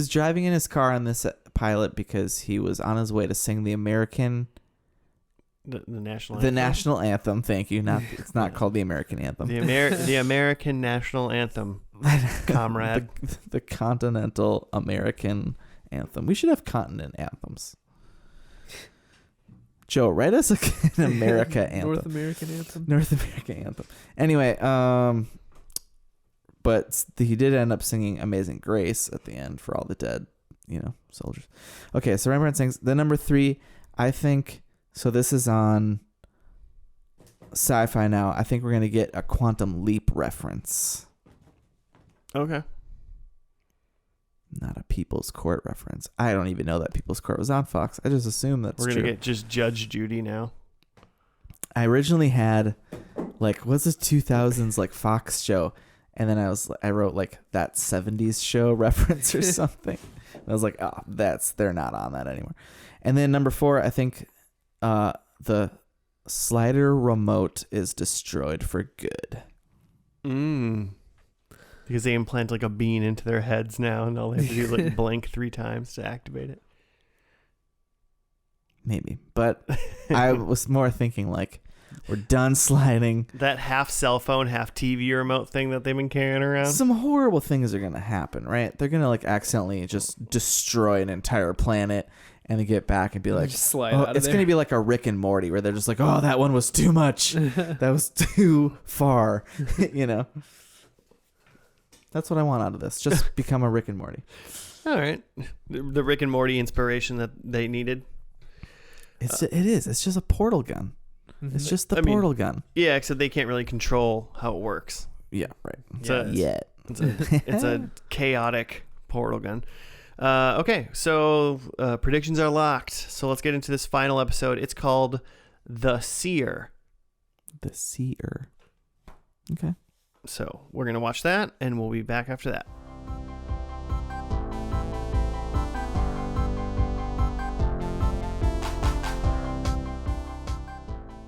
driving in his car on this pilot because he was on his way to sing the American. The national anthem? The national anthem. Thank you. It's not called the American anthem. The American national anthem, comrade. the continental American anthem. We should have continent anthems. Joe, write us an America anthem. North American anthem. North American anthem. Anyway, but he did end up singing Amazing Grace at the end for all the dead, soldiers. Okay, so Rembrandt sings. The number 3, I think. So this is on Sci-Fi now. I think we're going to get a Quantum Leap reference. Okay. Not a People's Court reference. I don't even know that People's Court was on Fox. I just assume that's true. We're going to get just Judge Judy now. I originally had, what's this 2000s, Fox show? And then I wrote, that 70s show reference or something. I was like, oh, they're not on that anymore. And then number 4, I think... the slider remote is destroyed for good. Because they implant a bean into their heads now, and all they have to do is blink 3 times to activate it. Maybe, but I was more thinking we're done sliding. That half cell phone, half TV remote thing that they've been carrying around. Some horrible things are gonna happen, right? They're gonna accidentally just destroy an entire planet. And they get back and be like, just slide out of it's going to be like a Rick and Morty where they're just like, oh, that one was too much. That was too far. That's what I want out of this. Just become a Rick and Morty. All right. The Rick and Morty inspiration that they needed. It is. It's just a portal gun. Mm-hmm. It's just the portal gun. Yeah, except they can't really control how it works. Yeah, right. It's a chaotic portal gun. Okay, so predictions are locked. So let's get into this final episode. It's called The Seer. The Seer. Okay. So we're going to watch that, and we'll be back after that.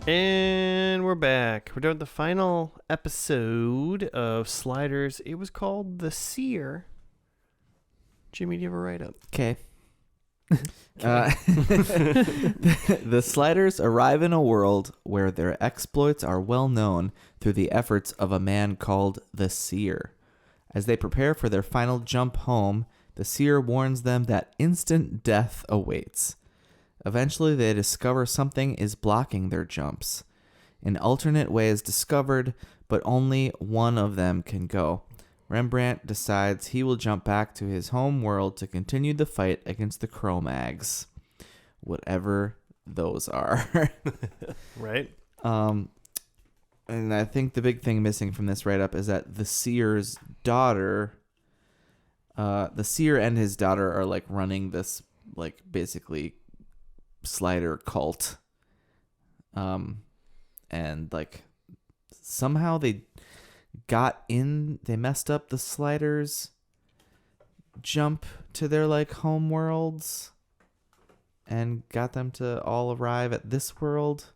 And we're back. We're doing the final episode of Sliders. It was called The Seer. Jimmy, do you have a write-up? Okay. The Sliders arrive in a world where their exploits are well known through the efforts of a man called the Seer. As they prepare for their final jump home, the Seer warns them that instant death awaits. Eventually, they discover something is blocking their jumps. An alternate way is discovered, but only one of them can go. Rembrandt decides he will jump back to his home world to continue the fight against the Cro-Mags, whatever those are. Right. And I think the big thing missing from this write-up is that the Seer's daughter, the Seer and his daughter are running this basically slider cult. And somehow they messed up the sliders jump to their home worlds and got them to all arrive at this world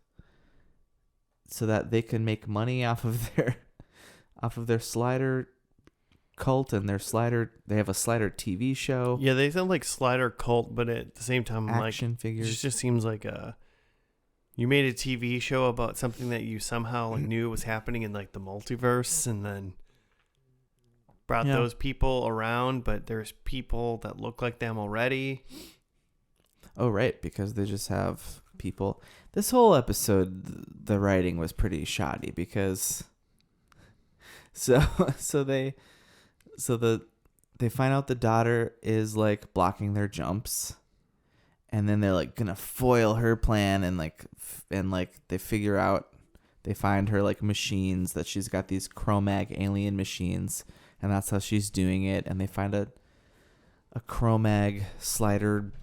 so that they can make money off of their slider cult and they have a Slider TV show. Yeah, they sound like Slider cult, but at the same time, Action like figures. it just seems like you made a TV show about something that you somehow like knew was happening in like the multiverse, and then brought those people around, but there's people that look like them already. Oh, right, because they just have people. This whole episode, the writing was pretty shoddy because they find out the daughter is like blocking their jumps, and then they're like gonna foil her plan, and they figure out, they find her like machines, that she's got these Chromag alien machines, and that's how she's doing it, and they find a Chromag Slider,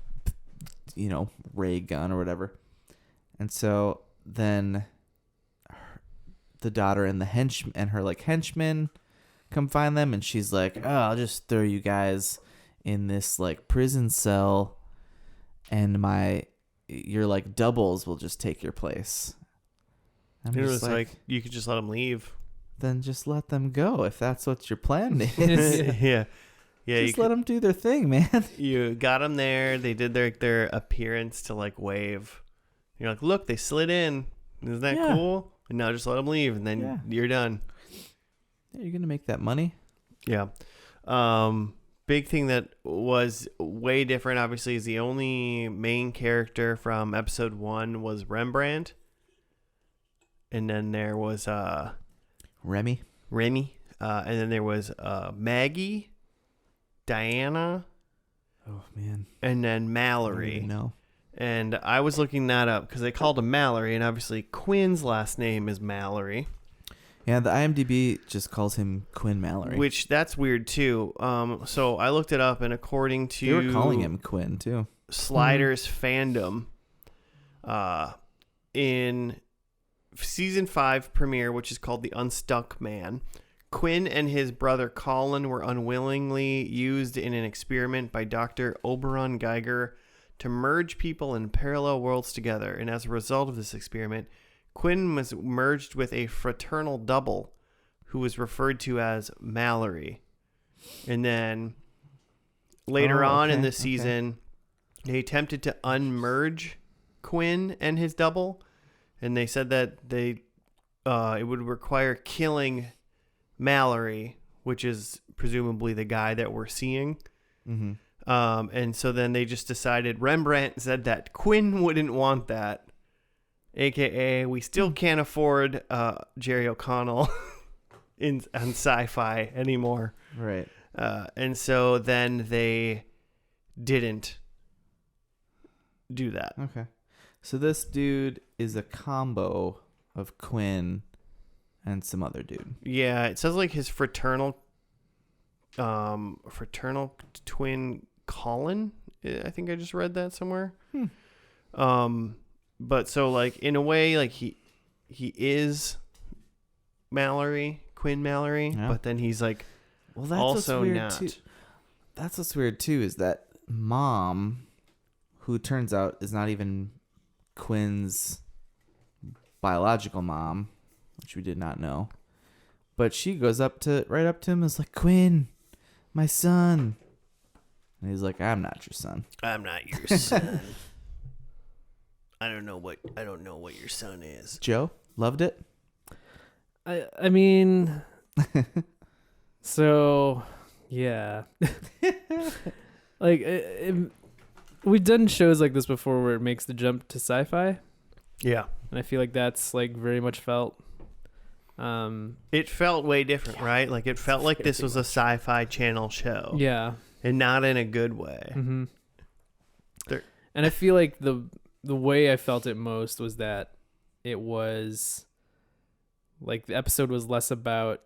ray gun or whatever. And so then the daughter and her like henchmen come find them, and she's like, "Oh, I'll just throw you guys in this like prison cell, and your like doubles will just take your place." It was like, you could just let them leave. Then just let them go if that's what your plan is. Yeah. Just let them do their thing, man. You got them there. They did their appearance to like wave. You're like, look, they slid in. Isn't that cool? And now just let them leave, and then you're done. Yeah, you're gonna make that money. Yeah. Big thing that was way different, obviously, is the only main character from episode 1 was Rembrandt, and then there was Remy, and then there was Maggie, Diana, oh man, and then Mallory. No. And I was looking that up because they called him Mallory, and obviously Quinn's last name is Mallory. Yeah, the IMDb just calls him Quinn Mallory. Which, that's weird too. So I looked it up, and according to... They were calling him Quinn too. Slider's fandom, in season 5 premiere, which is called The Unstuck Man, Quinn and his brother Colin were unwillingly used in an experiment by Dr. Oberon Geiger to merge people in parallel worlds together, and as a result of this experiment, Quinn was merged with a fraternal double who was referred to as Mallory. And then later on in the season, they attempted to unmerge Quinn and his double, and they said that it would require killing Mallory, which is presumably the guy that we're seeing. Mm-hmm. And so then they just decided, Rembrandt said that Quinn wouldn't want that, aka we still can't afford Jerry O'Connell on sci-fi anymore. Right. And so then they didn't do that. Okay. So this dude is a combo of Quinn and some other dude. Yeah, it says like his fraternal twin Colin. I think I just read that somewhere. But so like in a way, like he is Mallory, Quinn Mallory, but then he's like, well, that's also what's weird not. Too. That's what's weird too, is that mom, who turns out is not even Quinn's biological mom, which we did not know, but she goes right up to him and is like, "Quinn, my son," and he's like, "I'm not your son. I'm not your son. I don't know what your son is." Joe loved it. I mean, so yeah, like we've done shows like this before where it makes the jump to sci-fi. Yeah, and I feel like that's like very much felt. It felt way different, right? Like it felt like this was a Sci-Fi Channel show. Yeah, and not in a good way. Mm-hmm. And I feel like the way I felt it most was that it was like the episode was less about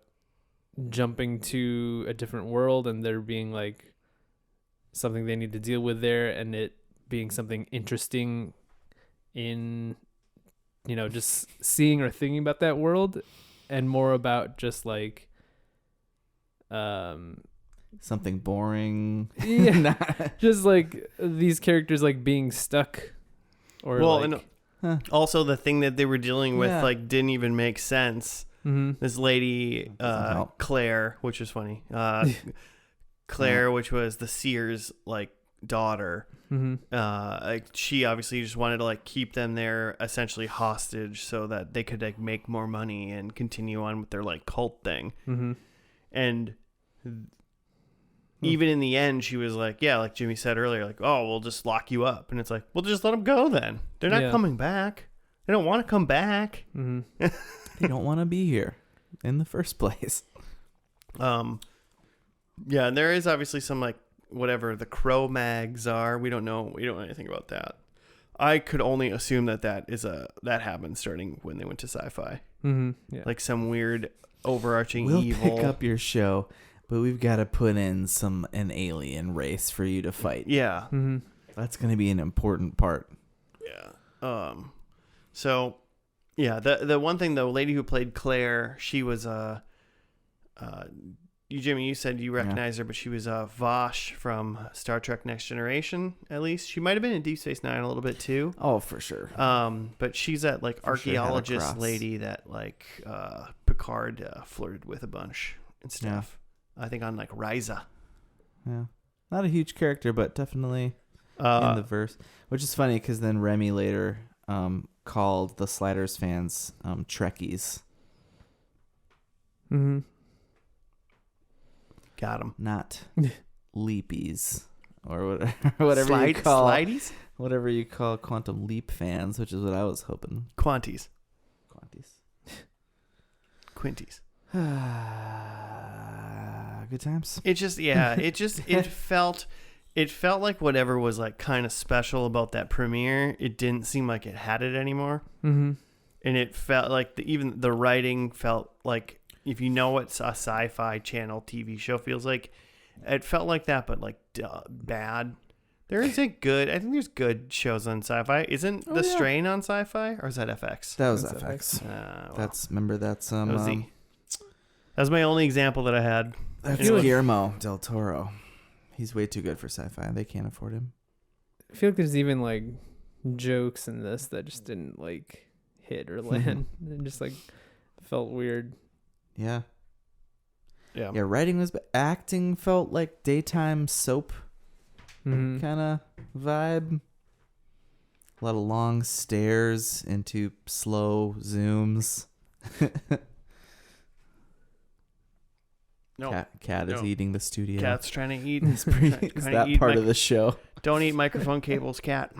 jumping to a different world and there being like something they need to deal with there, and it being something interesting in, just seeing or thinking about that world, and more about just like something boring. Yeah, just like these characters like being stuck, or and also the thing that they were dealing with like didn't even make sense. This lady, Claire, which was funny. Claire, which was the Seer's like daughter. Like she obviously just wanted to like keep them there essentially hostage so that they could like make more money and continue on with their like cult thing. And even in the end, she was like, yeah, like Jimmy said earlier, like, oh, we'll just lock you up. And it's like, well, just let them go then. They're not coming back. They don't want to come back. They don't want to be here in the first place. Yeah, and there is obviously some like whatever the Crow mags are. We don't know anything about that. I could only assume that that happened starting when they went to sci-fi. Yeah. Like some weird overarching We'll evil. pick up your show, but we've got to put in an alien race for you to fight. Yeah. That's going to be an important part. Yeah. So, yeah, the one thing, the lady who played Claire, she was Jimmy, you said you recognize her, but she was Vosh from Star Trek Next Generation, at least. She might have been in Deep Space Nine a little bit, too. Oh, for sure. But she's that, like, archaeologist lady that, like, Picard flirted with a bunch and stuff. Yeah. I think on, like, Ryza. Yeah. Not a huge character, but definitely in the verse. Which is funny, because then Remy later called the Sliders fans Trekkies. Got him. Not leapies or whatever you call slideys? Whatever you call Quantum Leap fans, which is what I was hoping. Quanties. Quinties. Good times. It felt like whatever was like kind of special about that premiere, it didn't seem like it had it anymore. And it felt like even the writing felt like, if you know what a sci-fi channel TV show feels like, it felt like that, but like bad. There isn't good. I think there's good shows on sci-fi. Isn't The Strain on sci-fi, or is that FX? That was FX. That was my only example that I had. That's Guillermo del Toro. He's way too good for sci-fi. They can't afford him. I feel like there's even like jokes in this that just didn't like hit or land. It just like felt weird. Yeah. Yeah. Writing was, but acting felt like daytime soap kind of vibe. A lot of long stares into slow zooms. No. Cat is eating the studio. Cat's trying to eat. Is that part of the show? Don't eat microphone cables, cat.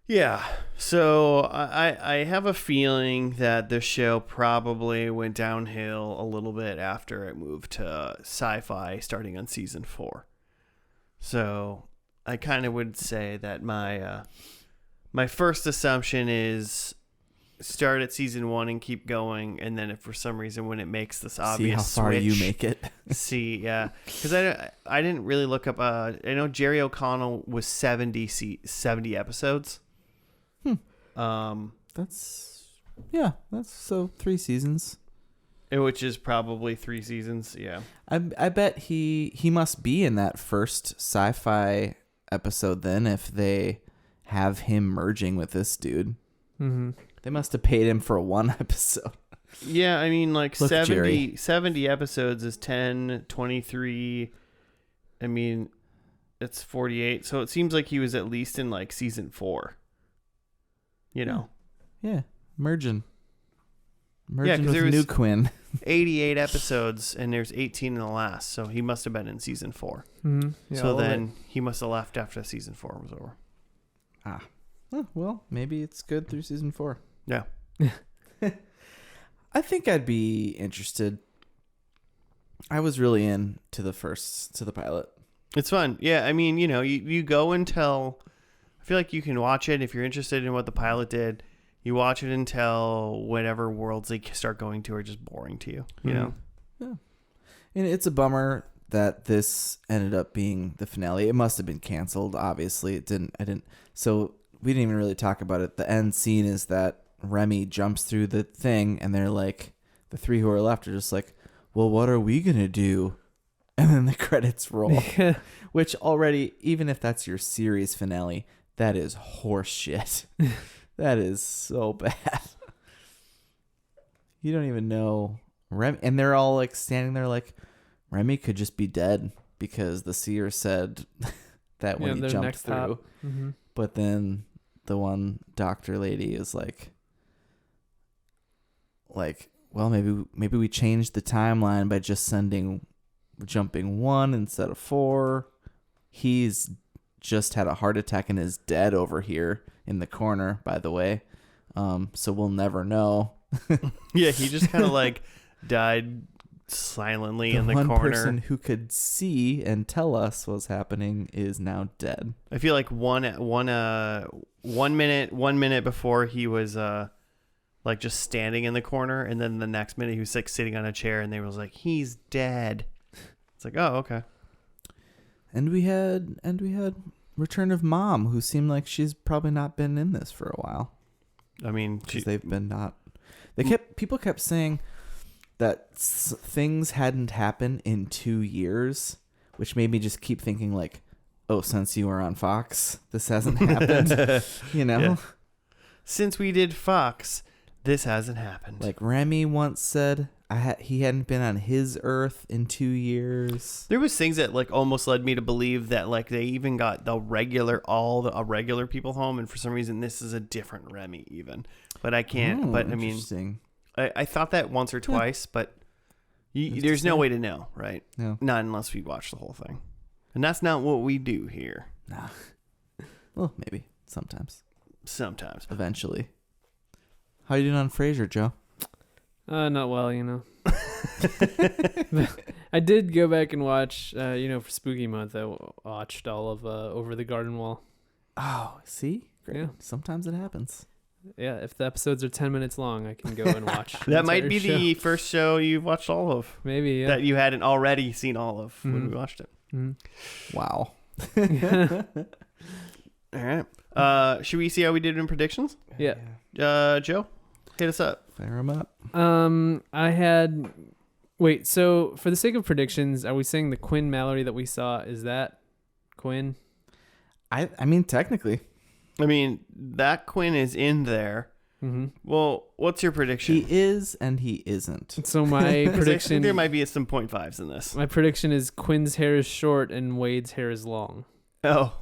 Yeah, so I have a feeling that the show probably went downhill a little bit after it moved to sci-fi starting on season 4. So I kind of would say that my first assumption is start at season 1 and keep going, and then if for some reason when it makes this obvious see how far switch, you make it. Because I didn't really look up. I know Jerry O'Connell was 70 episodes. That's so 3 seasons, which is probably 3 seasons. Yeah, I bet he must be in that first sci-fi episode then, if they have him merging with this dude. They must have paid him for 1 episode. Yeah, I mean, like Look, 70 episodes is 10, 23. I mean, it's 48. So it seems like he was at least in like season 4. You know? Yeah, merging Yeah, because there with was New Quinn. 88 episodes, and there's 18 in the last. So he must have been in season 4. Yeah, so then he must have left after season 4 was over. Oh, well, maybe it's good through season 4. Yeah. I think I'd be interested. I was really into the pilot. It's fun. Yeah, I mean, you know, you go until... I feel like you can watch it if you're interested in what the pilot did. You watch it until whatever worlds they start going to are just boring to you, you know? Yeah. And it's a bummer that this ended up being the finale. It must have been canceled, obviously. I didn't. So we didn't even really talk about it. The end scene is that Remy jumps through the thing, and they're like, the 3 who are left are just like, well, what are we going to do? And then the credits roll. Which already, even if that's your series finale, that is horse shit. That is so bad. You don't even know Remy, and they're all like standing there like Remy could just be dead because the seer said that when he jumped through. Mm-hmm. But then the one doctor lady is like, well, maybe we changed the timeline by just jumping 1 instead of 4. He's just had a heart attack and is dead over here in the corner, by the way. So we'll never know. Yeah, he just kind of like died silently in the one corner. Person who could see and tell us what's happening is now dead. I feel like one minute before he was like just standing in the corner, and then the next minute he was like sitting on a chair, and they was like, he's dead. It's like, oh, okay. And we had return of Mom, who seemed like she's probably not been in this for a while. I mean, because they've been not. People kept saying that things hadn't happened in 2 years, which made me just keep thinking like, oh, since you were on Fox, this hasn't happened. You know, yeah. Since we did Fox, this hasn't happened. Like Remy once said, he hadn't been on his Earth in 2 years. There was things that like almost led me to believe that like they even got a regular people home, and for some reason this is a different Remy even. But I can't. Oh, but I mean, I thought that once or twice, but there's no way to know, right? No, not unless we watch the whole thing, and that's not what we do here. Nah. Well, maybe sometimes. Eventually. How you doing on Frasier, Joe? Not well, you know. I did go back and watch, for Spooky Month, I watched all of Over the Garden Wall. Oh, see? Great. Yeah. Sometimes it happens. Yeah, if the episodes are 10 minutes long, I can go and watch. That might be the first show you've watched all of. Maybe, yeah. That you hadn't already seen all of when we watched it. Mm-hmm. Wow. All right. Should we see how we did in predictions? Yeah. Joe, hit us up. Fire them up. So for the sake of predictions, are we saying the Quinn Mallory that we saw, is that Quinn? I mean, technically. I mean, that Quinn is in there. Mm-hmm. Well, what's your prediction? He is and he isn't. So my prediction... there might be some 0.5s in this. My prediction is Quinn's hair is short and Wade's hair is long. Oh.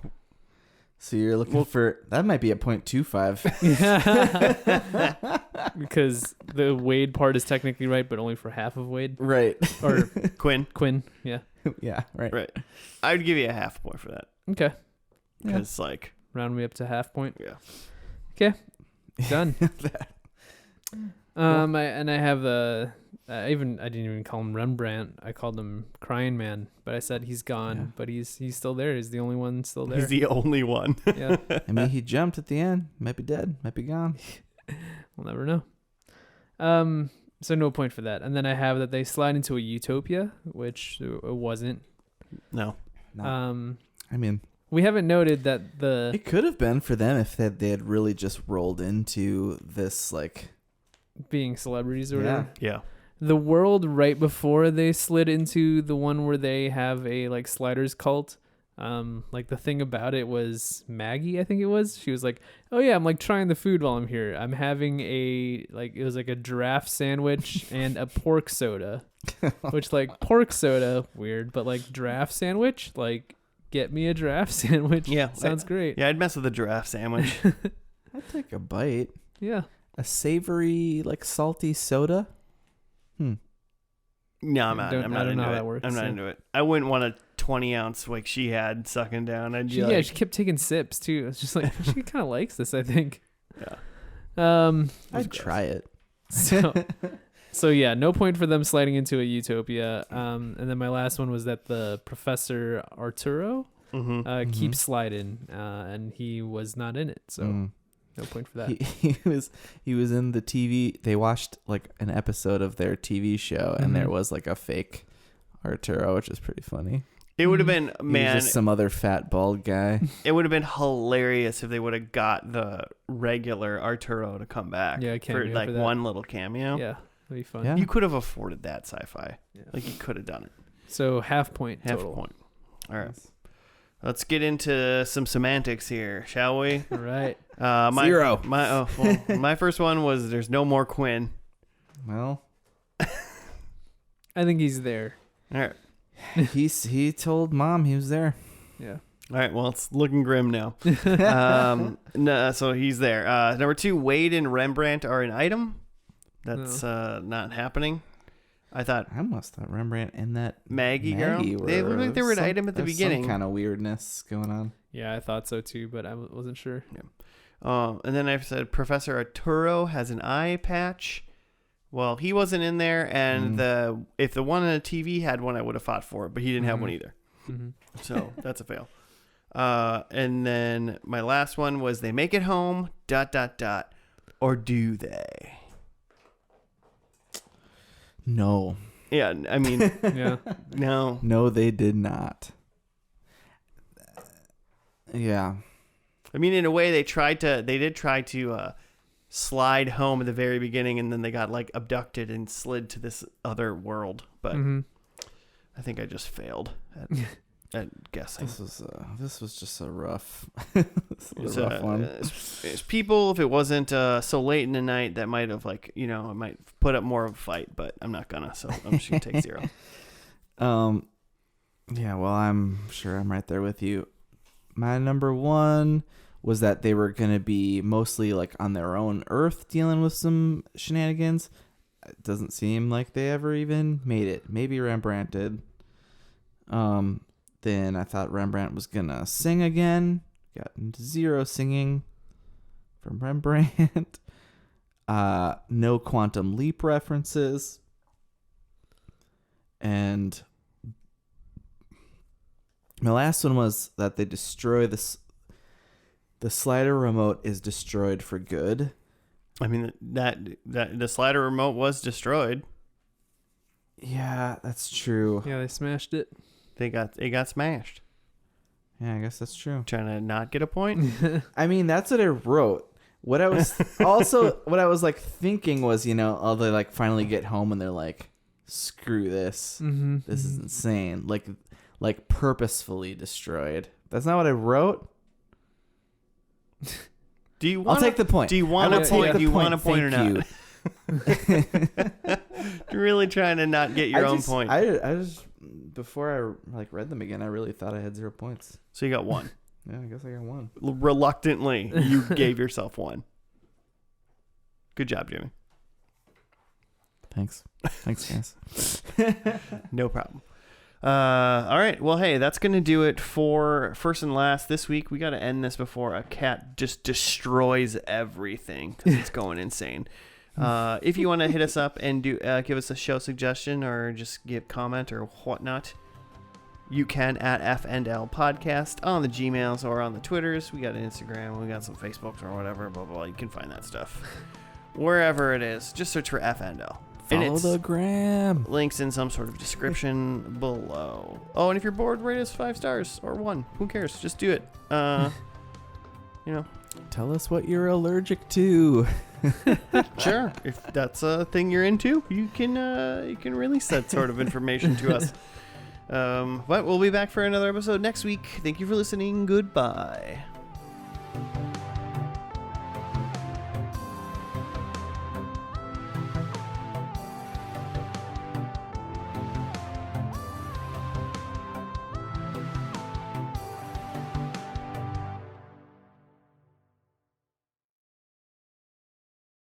So you're looking for... That might be a 0.25. Yeah. Because the Wade part is technically right, but only for half of Wade. Right. Or Quinn, yeah. Yeah, right. Right. I would give you a half point for that. Okay. Because, round me up to half point. Yeah. Okay. Done. I have I didn't even call him Rembrandt. I called him Crying Man, but I said he's gone, but he's still there. He's the only one still there. He's the only one. Yeah. I mean, he jumped at the end. Might be dead. Might be gone. We'll never know. So no point for that. And then I have that they slide into a utopia, which it wasn't. No. I mean, we haven't noted that it could have been for them if they had really just rolled into this being celebrities or whatever. Yeah. The world right before they slid into the one where they have a sliders cult. The thing about it was Maggie, I think it was. She was like, "Oh yeah, I'm trying the food while I'm here. I'm having it was a giraffe sandwich and a pork soda." Which pork soda, weird, but giraffe sandwich, get me a giraffe sandwich. Yeah. Sounds great. Yeah, I'd mess with a giraffe sandwich. I'd take a bite. Yeah. A savory, salty soda. No, I'm not. I'm not I don't into know how it. that works, I'm not into it. I wouldn't want a 20-ounce like she had sucking down. I'd be she kept taking sips too. It's just she kind of likes this, I think. Yeah. I'd try it. So yeah, no point for them sliding into a utopia. And then my last one was that the Professor Arturo keeps sliding, and he was not in it. So no point for that. He was in the TV. They watched an episode of their TV show, and there was a fake Arturo, which is pretty funny. It would have been, man, just some other fat bald guy. It would have been hilarious if they would have got the regular Arturo to come back. Yeah, for for one little cameo. Yeah, that'd be fun. Yeah. You could have afforded that sci-fi. Yeah. You could have done it. So half point Half total. point. All right. Let's get into some semantics here, shall we? All right. 0. My first one was there's no more Quinn. Well, I think he's there. All right. he told Mom he was there. Yeah. All right. Well, it's looking grim now. No, so he's there. Number 2, Wade and Rembrandt are an item. That's not happening. I thought I almost thought Rembrandt and that Maggie girl. They looked like they were an item at the beginning. Some kind of weirdness going on. Yeah, I thought so too, but I wasn't sure. And then I said Professor Arturo has an eye patch. Well, he wasn't in there, and if the one on the TV had one, I would have fought for it, but he didn't have one either. Mm-hmm. So that's a fail. And then my last one was they make it home, ... Or do they? No. Yeah, I mean, Yeah. no. No, they did not. Yeah. I mean, in a way, they did try to slide home at the very beginning, and then they got like abducted and slid to this other world. But I think I just failed at guessing. This was just a rough, It's rough one. It's people. If it wasn't so late in the night, that might have I might put up more of a fight. But I'm not gonna. So I'm just gonna take 0. Yeah. Well, I'm sure I'm right there with you. My number 1 was that they were going to be mostly like on their own Earth dealing with some shenanigans. It doesn't seem like they ever even made it. Maybe Rembrandt did. Then I thought Rembrandt was going to sing again. Got into 0 singing from Rembrandt. No quantum leap references. And my last one was that they destroy this. The slider remote is destroyed for good. I mean that the slider remote was destroyed. Yeah, that's true. Yeah, they smashed it. It got smashed. Yeah, I guess that's true. Trying to not get a point. I mean, that's what I wrote. What I was what I was like thinking was, they like finally get home and they're like, screw this. Mm-hmm. This is insane. Like purposefully destroyed. That's not what I wrote. I'll take the point. Do you want a point? Do you want a point or not? You. You're really trying to not get your own point. I just before I read them again, I really thought I had 0 points. So you got 1. Yeah, I guess I got 1. Reluctantly, you gave yourself 1. Good job, Jimmy. Thanks, guys. No problem. All right. Well, hey, that's going to do it for First and Last this week. We got to end this before a cat just destroys everything because it's going insane. If you want to hit us up and give us a show suggestion or just give comment or whatnot, you can at fandl podcast on the Gmails or on the Twitters. We got an Instagram. We got some Facebooks or whatever. Blah, blah. You can find that stuff wherever it is. Just search for fandl. Follow the gram. Links in some sort of description below. Oh, and if you're bored, rate us 5 stars or 1. Who cares? Just do it. Tell us what you're allergic to. Sure. If that's a thing you're into, you can release that sort of information to us. But we'll be back for another episode next week. Thank you for listening. Goodbye.